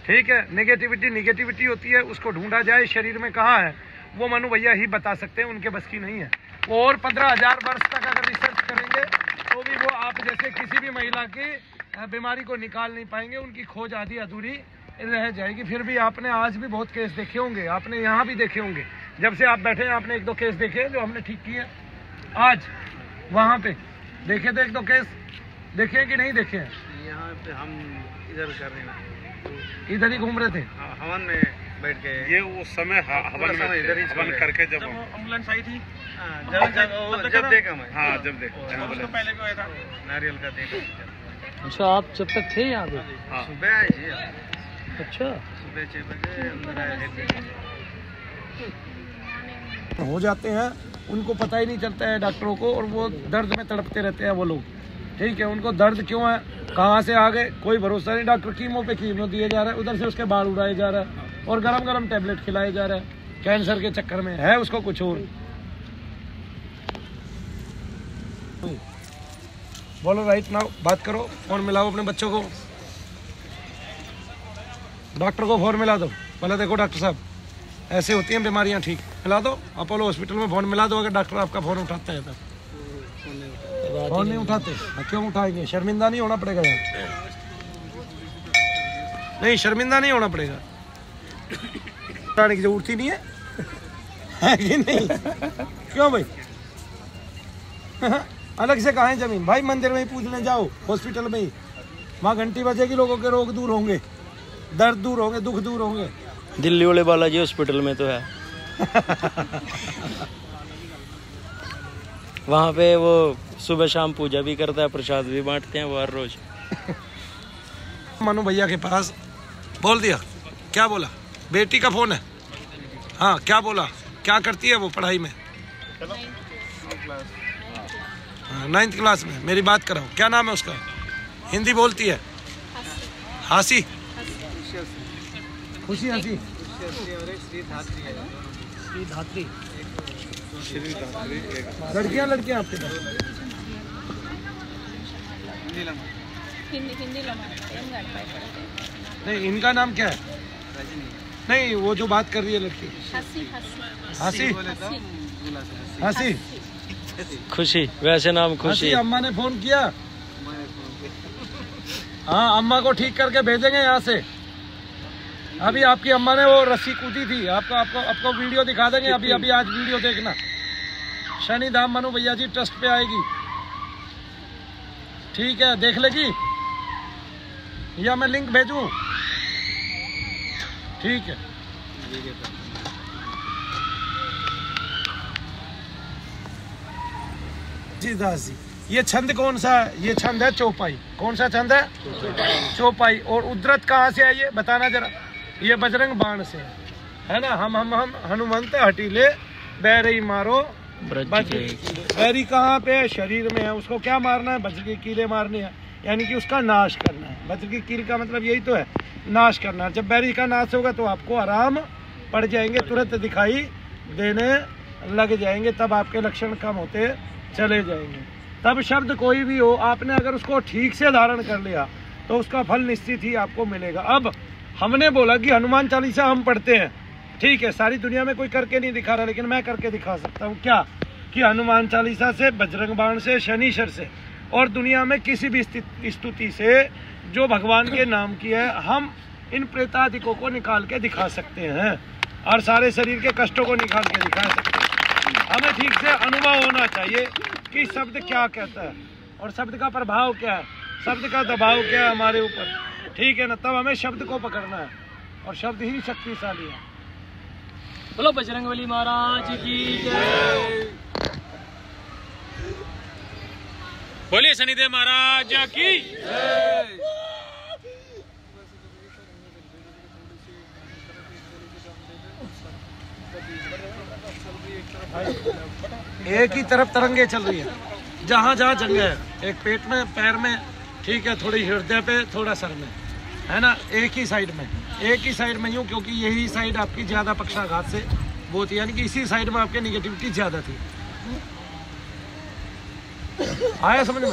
ठीक है, निगेटिविटी होती है, उसको ढूंढा जाए शरीर में कहाँ है, वो मनु भैया ही बता सकते हैं, उनके बस की नहीं है। वो और 15,000 वर्ष तक अगर रिसर्च करेंगे तो भी वो आप जैसे किसी भी महिला की बीमारी को निकाल नहीं पाएंगे, उनकी खोज आधी अधूरी रह जाएगी। फिर भी आपने आज भी बहुत केस देखे होंगे, आपने यहाँ भी देखे होंगे, जब से आप बैठे हैं आपने एक दो केस देखे जो हमने ठीक किए। आज वहाँ पे देखे थे एक दो केस, देखे हैं कि नहीं देखे हैं? यहाँ पे हम इधर कर रहे हैं, इधर ही घूम रहे थे, हवन में बैठ के। ये उस समय हवन में इधर ही हवन करके जब एम्बुलेंस आई थी, जब देखा मैं, हाँ जब देख उसको पहले भी आया था। नारियल का देखा। अच्छा, आप जब तक थे यहाँ पे? सुबह आए जी, अच्छा, सुबह 6 बजे अंदर आए। हो जाते हैं, उनको पता ही नहीं चलता है डॉक्टरों को, और वो दर्द में तड़पते रहते हैं वो लोग। ठीक है, उनको दर्द क्यों है, कहाँ से आ गए, कोई भरोसा नहीं। डॉक्टर कीमो पे कीमो दिए जा रहा है, उधर से उसके बाल उड़ाए जा रहा है और गरम गरम टैबलेट खिलाए जा रहा है, कैंसर के चक्कर में है उसको कुछ और। बोलो राइट नाउ, बात करो, फोन मिलाओ अपने बच्चों को, डॉक्टर को फोन मिला दो। पहले देखो डॉक्टर साहब, ऐसे होती हैं बीमारियां, ठीक, मिला दो। अपोलो हॉस्पिटल में फोन मिला दो, अगर डॉक्टर आपका फोन उठाता है तब। फोन नहीं उठाते, क्यों उठाएंगे? शर्मिंदा नहीं होना पड़ेगा यार, नहीं शर्मिंदा नहीं होना पड़ेगा, उठाने की जरूरत ही नहीं है, है कि नहीं? क्यों भाई? अलग से कहाँ है जमीन भाई? मंदिर में ही पूछने जाओ, हॉस्पिटल में ही, वहाँ घंटी बजेगी, लोगों के रोग दूर होंगे, दर्द दूर होंगे, दुख दूर होंगे, दिल्ली वाले बालाजी हॉस्पिटल में तो है। वहाँ पे वो सुबह शाम पूजा भी करता है, प्रसाद भी बांटते हैं वो हर रोज। मनु भैया के पास बोल दिया, क्या बोला? बेटी का फोन है। हाँ, क्या बोला? क्या करती है वो पढ़ाई में? 9th क्लास में। मेरी बात कराओ, क्या नाम है उसका? हिंदी बोलती है? हासी, खुशी हंसी, लड़कियाँ लड़कियाँ आपके पास? नहीं, इनका नाम क्या है? नहीं, वो जो बात कर रही है लड़की। हंसी, हंसी, खुशी, वैसे नाम खुशी। अम्मा ने फोन किया? हाँ, अम्मा को ठीक करके भेजेंगे यहाँ से। अभी आपकी अम्मा ने वो रस्सी कूदी थी, आपको वीडियो दिखा देंगे। अभी आज वीडियो देखना। शनिधाम मनु भैया जी ट्रस्ट पे आएगी, ठीक है? देख लेगी या मैं लिंक भेजूं? ठीक है। जी दास जी, ये छंद कौन सा है? ये छंद है चौपाई। कौन सा छंद है? चौपाई। और उद्रत कहाँ से है ये बताना जरा? ये बजरंग बाण से है ना। हम हनुमंत हटीले बैरी मारो। बैरी कहाँ पे? शरीर में है। उसको क्या मारना है? वज्र की कीलें मारनी है, यानी कि उसका नाश करना है। वज्र की कील का मतलब यही तो है, नाश करना। जब बैरी का नाश होगा तो आपको आराम पड़ जाएंगे, तुरंत दिखाई देने लग जाएंगे, तब आपके लक्षण कम होते चले जाएंगे। तब शब्द कोई भी हो, आपने अगर उसको ठीक से धारण कर लिया तो उसका फल निश्चित ही आपको मिलेगा। अब हमने बोला कि हनुमान चालीसा हम पढ़ते हैं, ठीक है? सारी दुनिया में कोई करके नहीं दिखा रहा, लेकिन मैं करके दिखा सकता हूँ। क्या? कि हनुमान चालीसा से, बजरंग बाण से, शनिश्चर से और दुनिया में किसी भी स्तुति से जो भगवान के नाम की है, हम इन प्रेतादिकों को निकाल के दिखा सकते हैं और सारे शरीर के कष्टों को निकाल के दिखा सकते हैं। हमें ठीक से अनुभव होना चाहिए कि शब्द क्या कहता है और शब्द का प्रभाव क्या है, शब्द का दबाव क्या है हमारे ऊपर, ठीक है ना? तब हमें शब्द को पकड़ना है और शब्द ही शक्तिशाली है। बोलो बजरंगबली महाराज की जय। बोलिए शनिदेव महाराज की जय। एक ही तरफ तरंगे चल रही है, जहाँ जहाँ जंग है, एक पेट में, पैर में, ठीक है, थोड़ी हृदय पे, थोड़ा सर में, है ना? एक ही साइड में यूँ, क्योंकि यही साइड आपकी ज्यादा पक्षाघात से वो थी, यानी कि इसी साइड में आपकी निगेटिविटी ज्यादा थी। आया समझ में?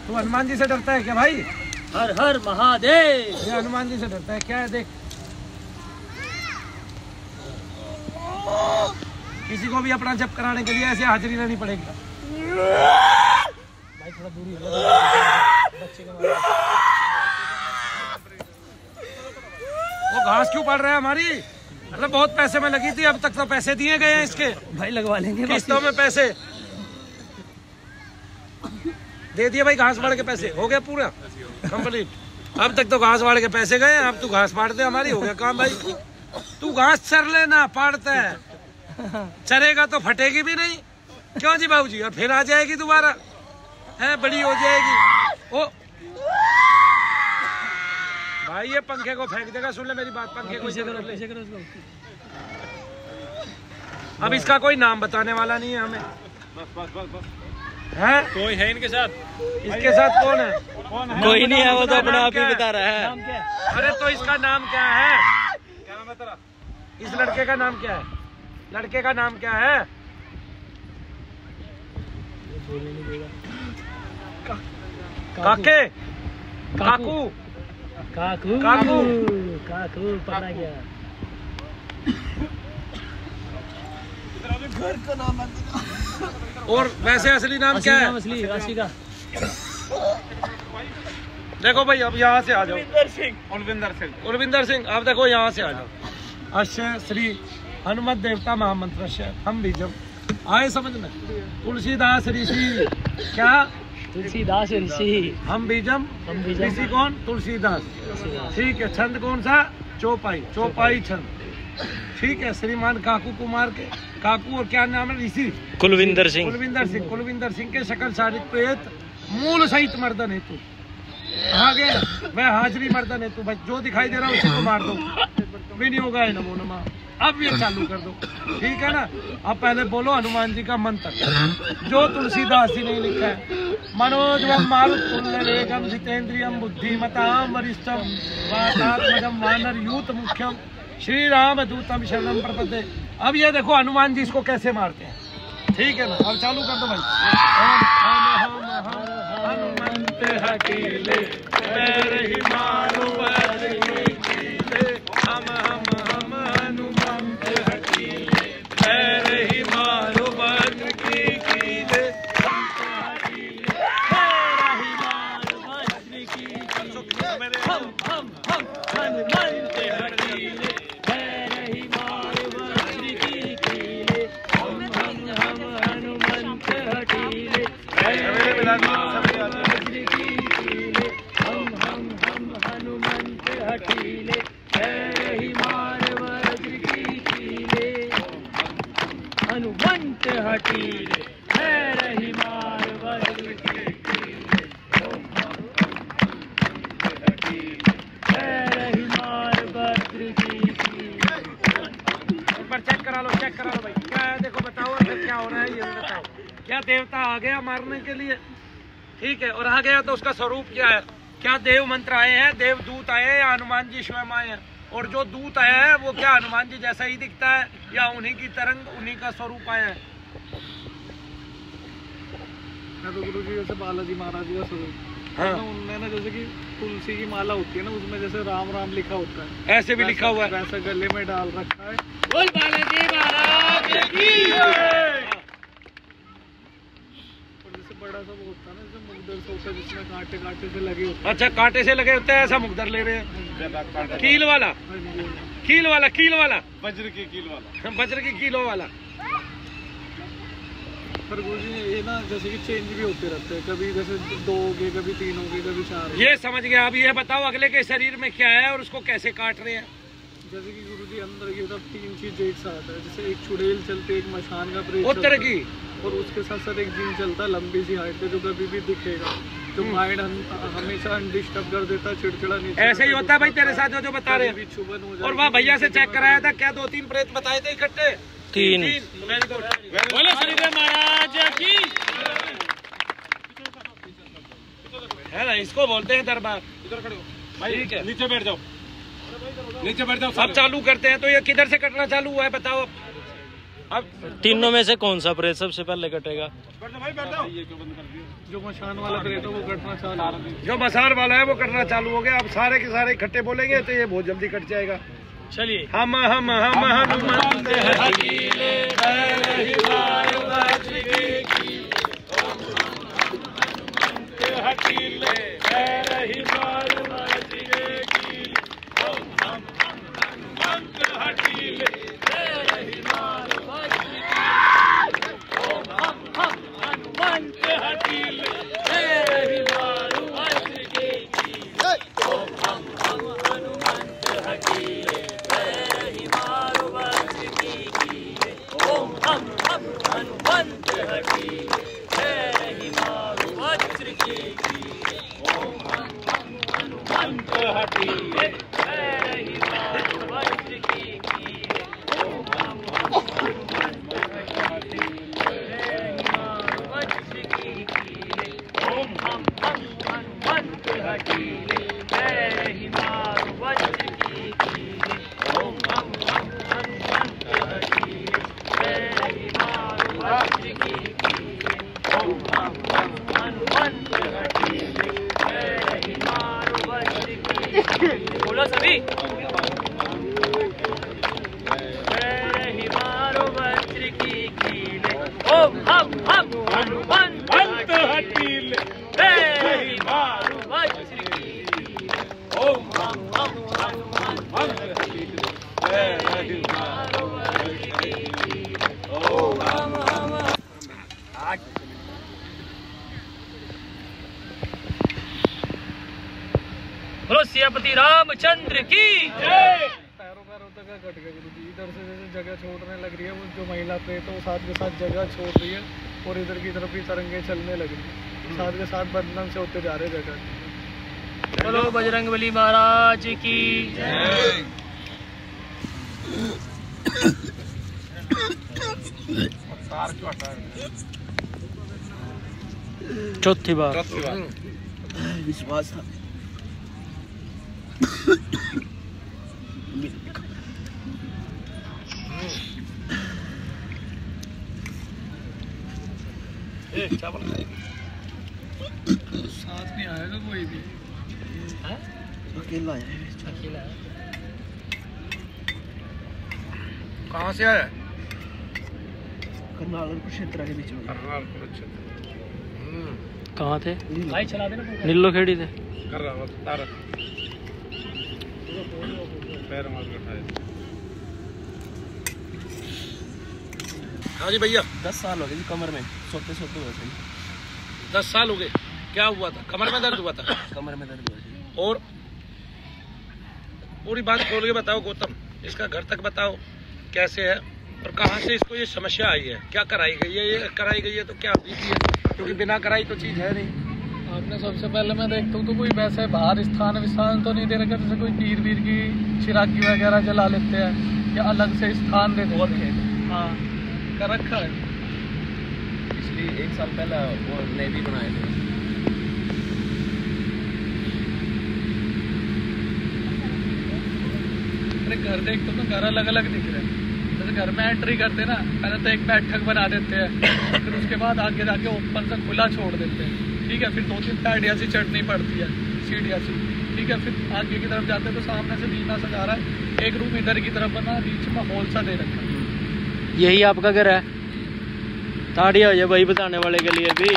तू हनुमान जी से डरता है क्या भाई? हर हर महादेव। ये हनुमान जी से डरता है क्या? है देख, किसी को भी अपना जप कराने के लिए ऐसे हाजिरी लेनी पड़ेगी। भाई थोड़ा दूरी हो बच्चे का। वो घास क्यों पड़ रहा है हमारी? मतलब बहुत पैसे में लगी थी, अब तक तो पैसे दिए गए हैं इसके। भाई लगवा लेंगे किस्तों में पैसे दे दिए भाई। घास बाढ़ के पैसे हो गया पूरा कंप्लीट। अब तक तो घास बाढ़ के पैसे गए, अब तू घास पाड़ दे हमारी, हो गया काम भाई। तू घास चर लेना, पाड़ता है, चरेगा तो फटेगी भी नहीं, क्यों जी बाबूजी? और फिर आ जाएगी दोबारा, है बड़ी हो जाएगी। ओ भाई ये पंखे को फेंक देगा, सुन ले मेरी बात, पंखे को अब इसका कोई नाम बताने वाला नहीं है हमें। है कोई है इनके साथ? इसके साथ कौन है? कोई नहीं है, वो तो अपना आप ही बता रहा है। अरे तो इसका नाम क्या है? क्या नाम है तेरा? इस लड़के का नाम क्या है? लड़के का नाम क्या है? काके, काकू, काकू, काकू, काकू पता क्या? घर का नाम है। और वैसे असली नाम क्या है? असली का देखो भाई, अब यहाँ से आ जाओ। उलविंदर सिंह। आप देखो यहाँ से आ जाओ। अश्य श्री हनुमत देवता महामंत्र हम भी जब आए समझ में, तुलसीदास ऋषि क्या तुलसीदास ऋषि। हम बीजम ऋषि कौन? तुलसीदास। ठीक है, छंद कौन सा? चौपाई, चौपाई छंद। ठीक है, श्रीमान काकू कुमार के काकू और क्या नाम है? ऋषि कुलविंदर सिंह। कुलविंदर सिंह, कुलविंदर सिंह के शकल साहित्य मूल सहित मर्दन हेतु आगे वह हाजरी मर्दन हेतु भाई जो दिखाई दे रहा है उसी को मार दो। विनियोग है नमो नमः। अब ये चालू कर दो, ठीक है ना। अब पहले बोलो हनुमान जी का मंत्र जो तुलसीदास जी ने लिखा है। मनोजवम मारुतुल्य वेगम जितेंद्रियम बुद्धिमताम वरिष्ठम वातात्मजम वानर यूत मुख्यम श्री राम दूतम शरणम प्रपदे। अब ये देखो हनुमान जी इसको कैसे मारते हैं, ठीक है ना। अब चालू कर दो भाई। हनुमंत हकीले पैर ही मारो हम हनुमंत हकीले पैर ही मारो वज्र की कीले हम हनुमंत हकीले पैर ही मारो वज्र की कीले हम हनुमंत हकीले हनुमंत हकीले पैर ही मार वज्र की कीले हनुमंत हकीले पैर ही मार वज्र की कीले पैर ही मार वज्र की कीले। एक बार चेक करा लो भाई क्या है, देखो बताओ अंदर क्या हो रहा है, ये बताओ। क्या देवता आ गया मारने के लिए, ठीक है, और आ गया तो उसका स्वरूप क्या है? क्या देव मंत्र आए हैं, देवदूत आए हैं या हनुमान जी स्वयं आए हैं? और जो दूत आया है वो क्या हनुमान जी जैसा ही दिखता है या उन्हीं की तरंग उन्हीं का स्वरूप आया है? तो गुरु जी जैसे बालाजी महाराज का स्वरूप, हाँ, उनमें ना जैसे कि तुलसी की माला होती है ना, उसमें जैसे राम राम लिखा होता है, ऐसे भी लिखा हुआ है, वैसा गले में डाल रखा है। बोल बालाजी महाराज की। बड़ा सा वो होता है ना जैसे मुगदर से होता है जिसमें कांटे कांटे से लगे होते हैं। अच्छा, कांटे से लगे होते हैं, ऐसा मुगदर ले रहे हैं। कील वाला, कील वाला, कील वाला, वज्र की कील वाला, वज्र की कीलों वाला। पर गुरु जी ये ना जैसे कि चेंज भी होते रहते हैं, कभी जैसे 2 हो गए, कभी 3 हो गए, कभी 4 हो गए। ये समझ गया। अब ये बताओ अगले के शरीर में क्या है और उसको कैसे काट रहे हैं? जैसे कि गुरु जी अंदर ये सब 3 चीज एक साथ है, जैसे एक चुड़ैल चलती है, एक मशान का प्रेत उत्तर की, और उसके साथ साथ एक जिन चलता है लंबी सी हाइट पे जो कभी भी दिखेगा, जो माइंड हमेशा अनडिस्टर्ब कर देता है, चिड़चिड़ा नहीं। ऐसे ही होता है भाई तेरे साथ जो बता रहे हैं। छुबन हो जाए। और वहाँ भैया से चेक कराया था, क्या 2-3 प्रेत बताए थे इकट्ठे? 3। बोलो श्रीदेव महाराज की है ना, इसको बोलते हैं दरबार। इधर खड़े हो भाई, ठीक है, नीचे बैठ जाओ, नीचे बैठ जाओ। अब चालू करते हैं। तो ये किधर से कटना चालू हुआ है बताओ अब? तीनों में से कौन सा प्रेत सबसे पहले कटेगा? बैठ जाओ भाई, बैठ जाओ। ये क्यों बंद कर दिया? जो मशान वाला प्रेत है वो कटना चालू, जो मसार वाला है वो कटना चालू हो गया। अब सारे के सारे इकट्ठे बोलेंगे तो ये बहुत जल्दी कट जाएगा। चलिए। हम हनुमंत हकीले पैर ही मारो वज्र की कीले हकीले पैर ही मारो वज्र की कीले हम हनुमंत हकीले पैर ही मारो वज्र की कीले हम हनुमंत हकीले पैर ही मारो वज्र की कीले हम हनुमंत हकीले पैर ही मारो वज्र की कीले ओम हम हनुमंत हकीले पैर ही मारो वज्र की कीले ओम हम हनुमंत हकीले पैर ही मारो वज्र की कीले ओम हम हनुमंत हकीले पैर ही मारो वज्र की कीले ओम हम हनुमंत हकीले पैर ही मारो वज्र की कीले ओम हम हनुमंत हकीले पैर ही मारो वज्र की कीले ओम हम हनुमंत हकीले पैर ही मारो वज्र की कीले। बोलो सभी। पैर ही मारो वज्र की कीले ओम हम हनुमंत हकीले पैर ही मारो वज्र की कीले ओम हम हनुमंत हकीले पैर ही मारो वज्र की कीले ओम हम सियापति रामचंद्र की पैरों तक कट गए गुरु जी। इधर से जैसे जगह छोड़ने लग रही है, वो जो महिला प्रेत है वो साथ के साथ जगह छोड़ रही है और इधर की तरफ भी तरंगे चलने लग रही है, साथ के साथ बंधन से होते जा रहे जगह। बोलो बजरंगबली महाराज की चौथी बार विश्वास था। साथ नहीं आएगा कोई भी, अकेला है। कहाँ से आया? करनाल और कुरुक्षेत्र के बीच में। कहाँ थे? भाई चला देना नीलो खेड़ी थे। हाँ जी भैया। 10 साल हो गए जी कमर में सोते सोते हुए थे। 10 साल हो गए। क्या हुआ था? कमर में दर्द हुआ था? कमर में दर्द हुआ जी। और पूरी बात खोल के बताओ गौतम, इसका घर तक बताओ कैसे है और कहाँ से इसको ये समस्या आई है, क्या कराई गई है? ये कराई गई है तो क्या बीती है, क्योंकि बिना कराई तो चीज है नहीं। आपने सबसे पहले मैं देखता हूँ तो कोई वैसे बाहर स्थान विस्थान तो नहीं दे रखा, जैसे कोई पीर वीर की चिरागी वगैरह जला लेते हैं या अलग से स्थान दे देते हैं। हाँ कर रखा है। इसलिए 1 साल पहले वो नए भी बनाए थे। अरे घर देखते तो घर अलग अलग दिख रहे हैं। जैसे घर में एंट्री करते ना, पहले तो एक बैठक बना देते हैं, फिर उसके बाद आगे जाके ओपन से खुला छोड़ देते हैं, ठीक है। फिर 2-3 पैडिया सी चढ़नी पड़ती है, सीढ़िया सी, ठीक है। फिर आगे की तरफ जाते तो सामने से बीना सा जा रहा है, एक रूम इधर की तरफ बना, बीच में हॉल सा दे रखा है। यही आपका घर है? ताड़िया हो जाए भाई बताने वाले के लिए भी।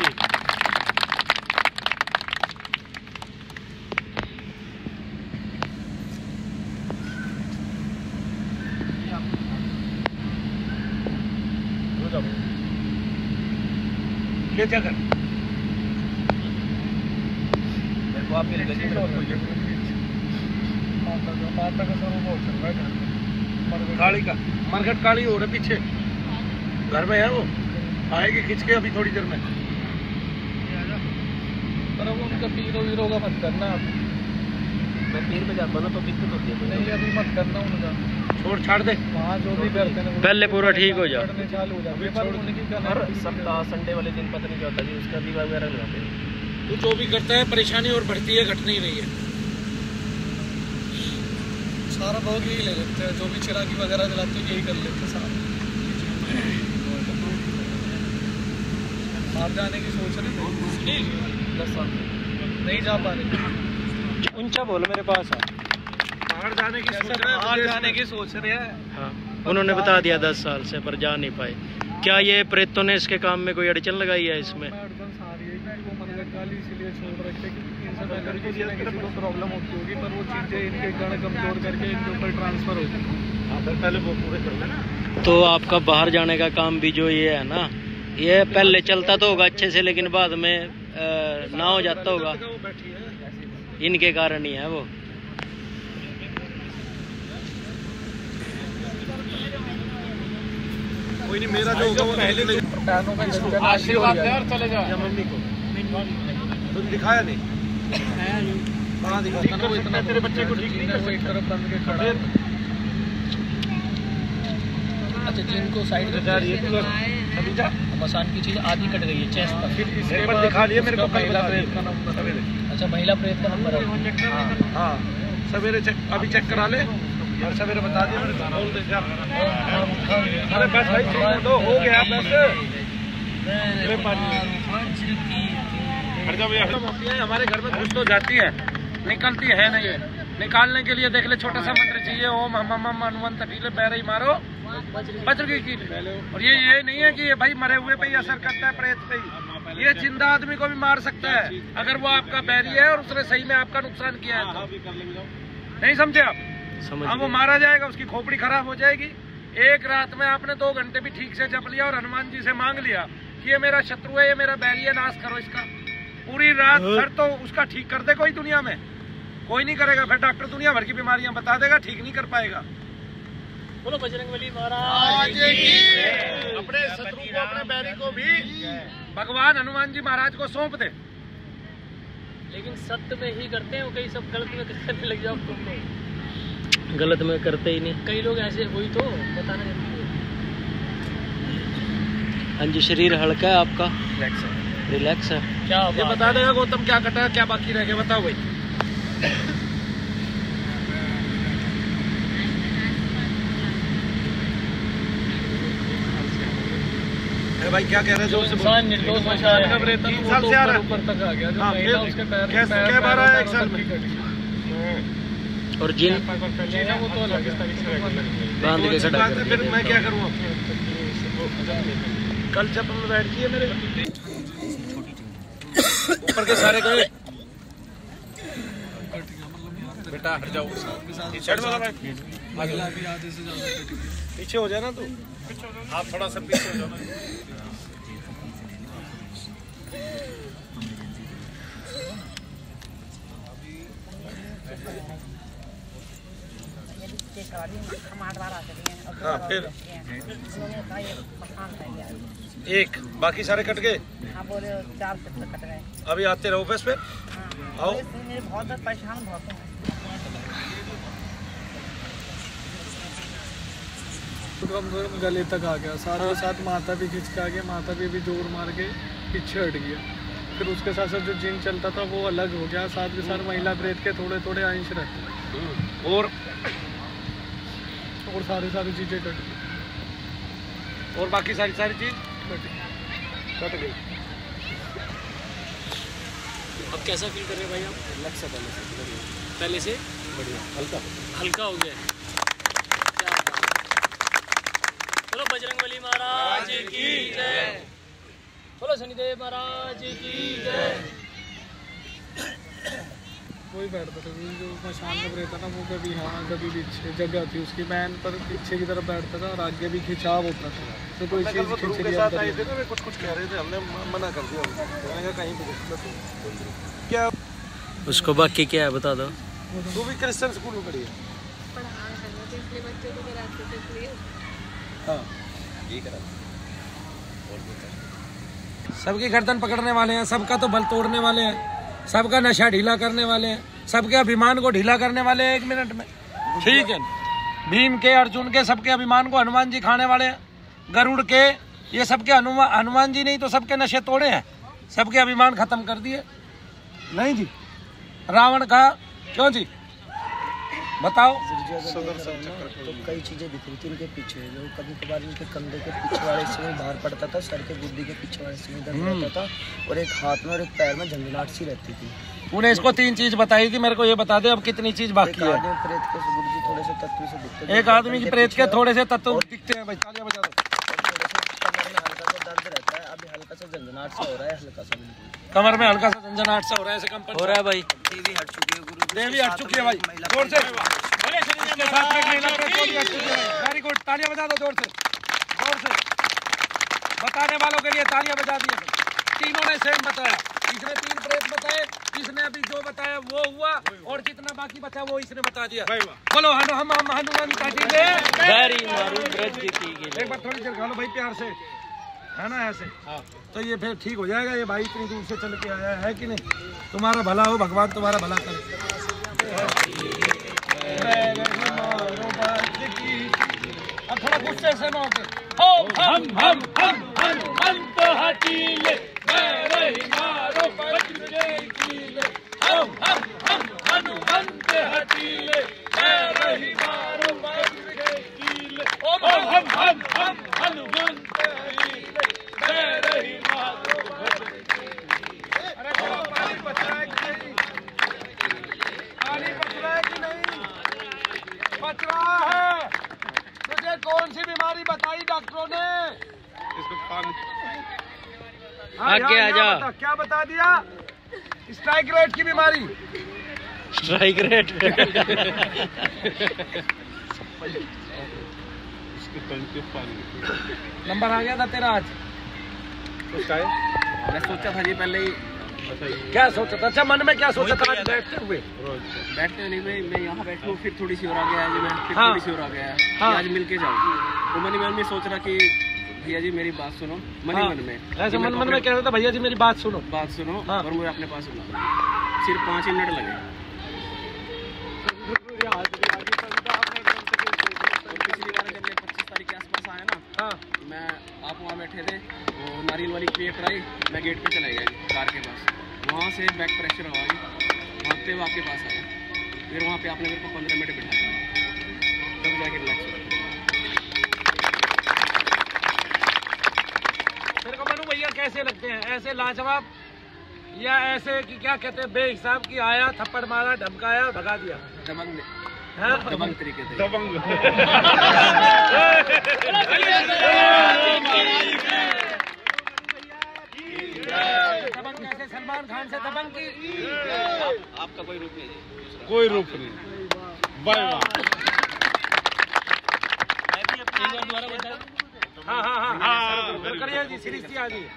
ले जाकर मेरे को आप मिल गए। माता का स्वरूप हो चल रहा है काली का मरघट काली हो रहा पीछे घर में है, वो आएगी खींच के अभी थोड़ी देर में। पर वो उनका पीरो वीरो का मत करना आप। मैं पीर पे जाता ना तो दिक्कत होती है। नहीं अभी मत करना उनका, छोड़ छाड़ दे। वहाँ जो भी करते हैं पहले पूरा ठीक हो जाओ। चालू हो जाए। पर उनकी हर सप्ताह संडे वाले दिन पता नहीं क्या होता जी, उसका दीवा वगैरह लगाते हैं। तू जो भी करता है परेशानी और बढ़ती है, घट नहीं रही है। सारा भोग यही ले लेते हैं, जो भी चिरागी वगैरह जलाते हैं यही कर लेते हैं सारा। आप जाने की सोच रहे थे 10 साल नहीं जा पा रहे। ऊंचा बोलो मेरे पास है। बाहर जाने की सोच रहे हैं, बाहर जाने की सोच रहे हैं। हाँ उन्होंने बता दिया 10 साल से, पर जा नहीं पाए। क्या ये प्रेतों ने इसके काम में कोई अड़चन लगाई है इसमें? अड़चन सारी है कि वो मनगट काली इसीलिए छोड़ रखे कि इनसे पहले भी किसी न किसी को प्रॉब्लम होती होगी, पर वो चीज़ें इनके गण कमजोर करके इनके ऊपर ट्रांसफर होती है। पहले वो पूरे कर लेना। तो आपका बाहर जाने का काम भी जो ये है ना, ये पहले चलता तो होगा अच्छे से, लेकिन बाद में ना हो जाता होगा, इनके कारण ही है वो। कोई नहीं, मेरा जो होगा वो पहले आशीर्वाद दे और चले जाओ। या मम्मी को तुम दिखाया नहीं? कहाँ दिखाता ना, वो इतना तेरे बच्चे को ठीक नहीं कर सकता। तरफ बंद के खड़ा है। अच्छा जिनको साइड में अभी जा मसान की चीज आधी कट गई है चेस्ट पर। फिर इसके एक बार बाद दिखा दिया मेरे को, कल महिला बता प्रेत दिया। का नंबर सवेरे। अच्छा महिला प्रेत का नंबर है। हाँ सवेरे चेक, अभी चेक करा ले और सवेरे बता दिया मेरे को, बोल दे जा। अरे बस भाई छोड़ दो, हो गया बस। हमारे घर में घुस तो जाती है, निकलती है नहीं। निकालने के लिए देख ले छोटा सा मंत्र चाहिए, ओम हम हनुमंत टीले पैर ही मारो बज्र की। और ये नहीं है कि ये भाई मरे हुए पे ही असर करता है, प्रेत पे ही। ये जिंदा आदमी को भी मार सकता है अगर वो आपका बैरी है और उसने सही में आपका नुकसान किया है तो। नहीं समझे आप? हाँ वो मारा जाएगा, उसकी खोपड़ी खराब हो जाएगी। एक रात में आपने 2 घंटे भी ठीक से जप लिया और हनुमान जी से मांग लिया कि ये मेरा शत्रु है, ये मेरा बैरी है, नाश करो इसका। पूरी रात सर तो उसका ठीक कर दे कोई दुनिया में, कोई नहीं करेगा, फिर डॉक्टर दुनिया भर की बीमारियां बता देगा, ठीक नहीं कर पाएगा। बोलो बजरंगबली महाराज की। अपने शत्रु को, अपने बैरी को भी भगवान हनुमान जी महाराज को सौंप दे। लेकिन सत्य में ही करते हैं, कई सब गलत में करने लग जाओ तुम लोग। गलत में करते ही नहीं। कई लोग ऐसे हुई तो बताना जरूरी है। हाँ जी, शरीर हल्का है आपका, रिलैक्स है। क्या ये बता देगा गौतम क्या कटा, क्या बाकी रह गया, बताओ भाई। भाई क्या कह रहे हैं? इंसान निर्दोष बचा है। 3 साल से आ रहा है, ऊपर तक आ गया। जो हाँ, महिला उसके पैर क्या बार आया 1 साल में। और जिन जीना वो तो अलग है। बांध के बात है, फिर मैं क्या करूँ? कल जब में बैठ गई है मेरे ऊपर के सारे गए। बेटा हट जाओ, पीछे हो जाए ना तू, आप थोड़ा सा पीछे हो जाओ ना। हाँ, फिर एक बाकी सारे कट गए। अभी आते रहो ऑफिस पे, आओ। बहुत परेशान बहुत गले तक आ गया, साथ ही साथ माथा भी खिंच के आ गया, माथा भी अभी जोर मार के पीछे हट गया। फिर उसके साथ साथ जो जिन चलता था वो अलग हो गया, साथ के साथ महिला प्रेत के थोड़े थोड़े अंश रहते और सारी चीजें कट गई। और बाकी सारी चीज कट गई। अब कैसा फील कर रहे हैं भाई आप? रिलैक्स है पहले से बढ़िया, हल्का हल्का हो गया है। क्या बात है। बोलो बजरंगबली महाराज की जय। बोलो शनिदेव महाराज की जय। वही बैठता था, जो मशान में रहता था वो कभी हाँ कभी पीछे जगह थी उसकी, मैन पर पीछे की तरफ बैठता था और आगे भी खिंचाव होता था। तो कोई चीज़ खींच के साथ आए थे ना, कुछ कह रहे थे, हमने मना कर दिया, मैंने कहा कहीं क्या उसको बाकी क्या है बता दो। तू भी क्रिश्चियन स्कूल में पढ़ी है? हाँ, सबकी गर्दन पकड़ने वाले हैं, सबका तो बल तोड़ने वाले हैं, सबका नशा ढीला करने वाले हैं, सबके अभिमान को ढीला करने वाले हैं 1 मिनट में। ठीक है, भीम के, अर्जुन के, सबके अभिमान को हनुमान जी खाने वाले हैं। गरुड़ के, ये सबके हनुमान जी नहीं तो सबके नशे तोड़े हैं, सबके अभिमान खत्म कर दिए। नहीं जी, रावण का क्यों जी, बताओ। तो कई चीजें दिख रही थी इनके पीछे, जो कभी कभार इनके कंधे के पीछे वाले हिस्से में बाहर पड़ता था, सर के बुद्धि के पीछे वाले हिस्से में दर्द रहता था, और एक हाथ में और एक पैर में झंझनाहट सी रहती थी। तूने इसको 3 चीज बताई थी, मेरे को ये बता दे अब कितनी चीज बाकी है। प्रेत के गुरुजी थोड़े से तत्व से दिखते, एक आदमी की प्रेत के थोड़े से तत्व दिखते हैं भाई, तालियां बजा दो। दर्द रहता है, अभी हल्का सा झंझनाहट सा हो रहा है, हल्का सा कमर में हल्का सा झंझनाहट सा हो रहा है, ऐसे कंपन हो रहा है भाई। देवी हट चुकी है गुरु, देवी हट चुकी है भाई, जोर से। इसके साथ में महिला प्रेत को भी हट चुकी है। वेरी गुड, तालियां बजा दो जोर से, जोर से। बताने वालों के लिए तालियां बजा दी। तीनों ने सेम बताया, इसने 3 प्रेत बताए, इसने अभी जो बताया वो हुआ, और जितना बाकी बचा वो इसने बता दिया। बोलो हम हनुमान जी के एक बार थोड़ी देर खा लो भाई प्यार से, है ना, ऐसे। तो ये फिर ठीक हो जाएगा। ये भाई इतनी दूर से चल के आया है कि नहीं, तुम्हारा भला हो, भगवान तुम्हारा भला करे। अब थोड़ा गुस्से से ना होके हम तो हटीले, मेरे मारो बजरे कीले, हम हनुमंत हटीले, मेरे मारो बजरे कीले, हम हनुमंत हटीले, मेरे मारो बजरे कीले। अरे पानी बच रहा है कि नहीं? पानी बच रहा है कि नहीं? बच रहा है। तुझे कौन सी बीमारी बताई डॉक्टरों ने? इसको पानी आगे आ जा। क्या बता दिया? स्ट्राइक रेट की बीमारी। Strike rate. नंबर आ गया था तेरा आज? मैं सोचा था जी पहले ही। क्या सोचा था? अच्छा, मन में क्या सोचा था आज बैठते हुए? बैठते नहीं भाई, मैं यहाँ बैठा हूँ, फिर थोड़ी सी और आ गया आज, मैं फिर हाँ। थोड़ी सी और आ गया हाँ। कि आज मिल के जाऊँ। तो मन में सोच रहा कि भैया जी मेरी बात सुनो, मन ही मन में ऐसे मन में कह रहा था भैया जी मेरी बात सुनो हाँ। और मुझे अपने पास सुना। सिर्फ 5 ही मिनट लगे। और पिछली बार जब मैं 25 तारीख के आसपास आया ना, मैं आप वहाँ बैठे थे, वो नारियल वाली क्रिएट कराई, मैं गेट पे चला गया कार के पास, वहाँ से बैक प्रेशर हुआ, भागते हुए आपके पास आया, फिर वहाँ पे आपने मेरे को 15 मिनट बिठाया, तब जाके रिलैक्स हुआ। मेरे को मनु भैया कैसे लगते हैं, ऐसे लाजवाब या ऐसे कि क्या कहते हैं बेहिसाब की आया, थप्पड़ मारा, धमकाया, भगा दिया? दबंग तरीके से। दबंग कैसे सलमान खान से दबंग की? आपका कोई रूप नहीं है, कोई रूप नहीं। Bye bye. हाँ करिए जी, सीरीज आ जाइए,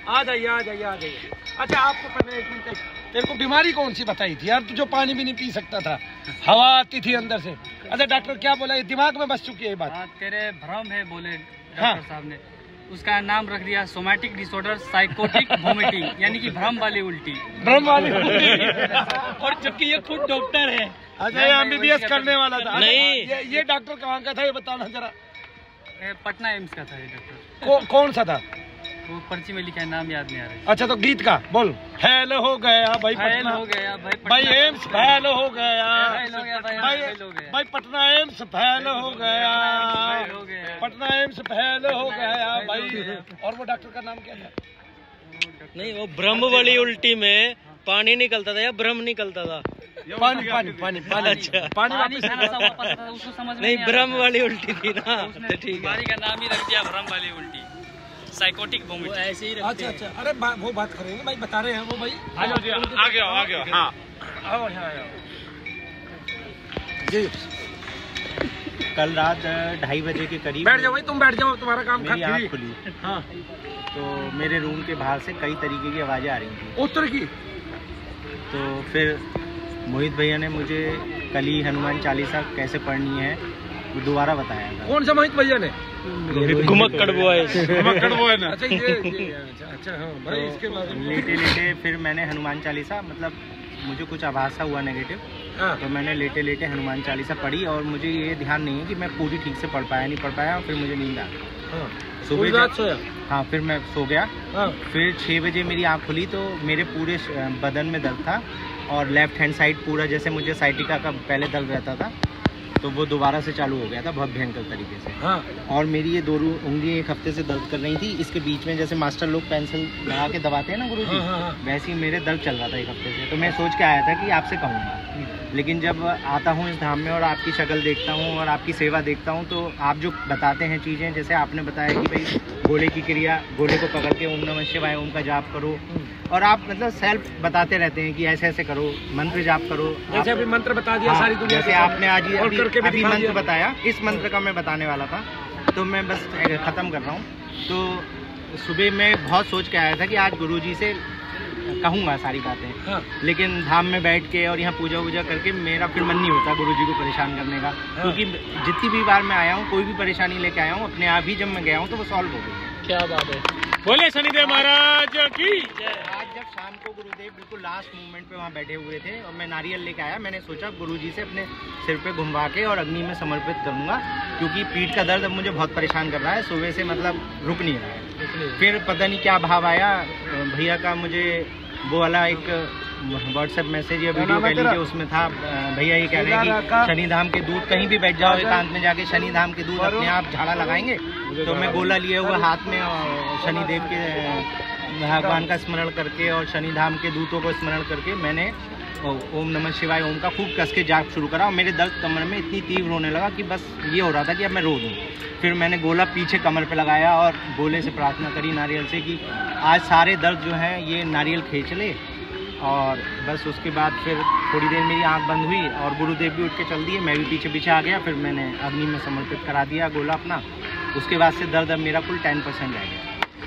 आ जाइए। अच्छा आपको पहले एक मिनट, तेरे को बीमारी कौन सी बताई थी यार? तू जो पानी भी नहीं पी सकता था, हवा आती थी अंदर से। अच्छा डॉक्टर क्या बोला? ये दिमाग में बस चुकी है ये बात। तेरे भ्रम है बोले डॉक्टर साहब ने, उसका नाम रख दिया सोमैटिक डिसऑर्डर साइकोटिक वोमिटिंग, यानी कि भ्रम वाली उल्टी। भ्रम वाली उल्टी। और जबकि ये खुद डॉक्टर है। अच्छा ये MBBS करने वाला था? नहीं। ये डॉक्टर कहाँ का था ये बताना जरा। पटना एम्स का था ये डॉक्टर। कौन सा था? वो पर्ची में लिखा है, नाम याद नहीं आ रहा। अच्छा तो गीत का बोल। फैल हो गया भाई, फैल हो गया भाई एम्स, फैल हो गया भाई, पटना एम्स, फैल हो गया पटना एम्स, फैल हो गया भाई। और वो डॉक्टर का नाम क्या था? नहीं, वो भ्रम वाली उल्टी में पानी निकलता था या भ्रम निकलता था? पानी। अच्छा पानी उसको समझ नहीं, भ्रम वाली उल्टी थी ना, तो ठीक है। बीमारी का नाम ही रख दिया भ्रम वाली उल्टी, साइकोटिक वोमिटिंग। ऐसे ही अच्छा। अरे वो बात करेंगे भाई, बता रहे हैं वो भाई। आ गया। हाँ आओ जी। कल रात 2:30 बजे के करीब बैठ जाओ भाई, तुम बैठ जाओ, तुम्हारा काम मेरी आँख खुली। हाँ। तो मेरे रूम के बाहर से कई तरीके की आवाज़ें आ रही थी। उत्तर की? तो फिर मोहित भैया ने मुझे कली हनुमान चालीसा कैसे पढ़नी है वो दोबारा बताया था। कौन सा मोहित भैया ने? घुमक्कड़ बॉयज ना। अच्छा ये अच्छा हाँ भाई। इसके बाद लेटे फिर मैंने हनुमान चालीसा, मतलब मुझे कुछ आभास हुआ नेगेटिव, तो मैंने लेटे हनुमान चालीसा पढ़ी और मुझे ये ध्यान नहीं है कि मैं पूरी ठीक से पढ़ पाया और फिर मुझे नींद आ गई। सुबह रात सोया? हाँ, फिर मैं सो गया। फिर 6 बजे मेरी आँख खुली तो मेरे पूरे बदन में दर्द था और लेफ्ट हैंड साइड पूरा, जैसे मुझे साइटिका का पहले दर्द रहता था तो वो दोबारा से चालू हो गया था बहुत भयंकर तरीके से। हाँ। और मेरी ये 2 उंगली 1 हफ्ते से दर्द कर रही थी। इसके बीच में जैसे मास्टर लोग पेंसिल लगा के दबाते हैं ना गुरुजी, वैसे ही मेरे दर्द चल रहा था 1 हफ्ते से। तो मैं सोच के आया था कि आपसे कहूँगा, लेकिन जब आता हूँ इस धाम में और आपकी शक्ल देखता हूँ और आपकी सेवा देखता हूँ तो आप जो बताते हैं चीज़ें, जैसे आपने बताया कि भाई गोले की क्रिया, गोले को पकड़ के ओम नमः शिवाय ओम का जाप करो, और आप मतलब सेल्फ बताते रहते हैं कि ऐसे ऐसे करो, मंत्र जाप करो। जैसे अभी मंत्र बता दिया सारी दुनिया, जैसे आपने आज अभी मंत्र बताया, इस मंत्र का मैं बताने वाला था तो मैं बस ख़त्म कर रहा हूँ। तो सुबह मैं बहुत सोच के आया था कि आज गुरुजी से कहूँगा सारी बातें। हाँ। लेकिन धाम में बैठ के और यहाँ पूजा वूजा करके मेरा फिर मन नहीं होता गुरुजी को परेशान करने का। हाँ। क्योंकि जितनी भी बार मैं आया हूँ, कोई भी परेशानी लेके आया हूँ, अपने आप ही जब मैं गया हूँ तो वो सॉल्व हो गई। क्या बात है, बोले शनिदेव महाराज की। आज जब शाम को गुरुदेव बिल्कुल लास्ट मोमेंट पे वहाँ बैठे हुए थे और मैं नारियल लेके आया, मैंने सोचा गुरुजी से अपने सिर पे घुमा के और अग्नि में समर्पित करूँगा, क्योंकि पीठ का दर्द अब मुझे बहुत परेशान कर रहा है, सुबह से मतलब रुक नहीं रहा है। फिर पता नहीं क्या भाव आया भैया का, मुझे वो वाला एक व्हाट्सएप मैसेज या वीडियो कह लीजिए, उसमें था भैया ये कह रहे हैं कि शनिधाम के दूध, कहीं भी बैठ जाओ एकांत में जाके शनिधाम के दूध अपने आप झाड़ा लगाएंगे। तो मैं गोला लिए हुए हाथ में शनिदेव के भगवान का स्मरण करके और शनिधाम के दूतों को स्मरण करके मैंने ओम नमः शिवाय ओम का खूब कस के जाप शुरू करा और मेरे दर्द कमर में इतनी तीव्र होने लगा कि बस ये हो रहा था कि अब मैं रो दूँ। फिर मैंने गोला पीछे कमर पे लगाया और गोले से प्रार्थना करी नारियल से कि आज सारे दर्द जो हैं ये नारियल खींच ले। और बस उसके बाद फिर थोड़ी देर मेरी आंख बंद हुई और गुरुदेव भी उठ के चल दिए, मैं भी पीछे पीछे आ गया। फिर मैंने अग्नि में समर्पित करा दिया गोला अपना। उसके बाद से दर्द अब मेरा कुल 10% रह गया।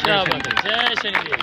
क्या बात है, जय शनिदेव।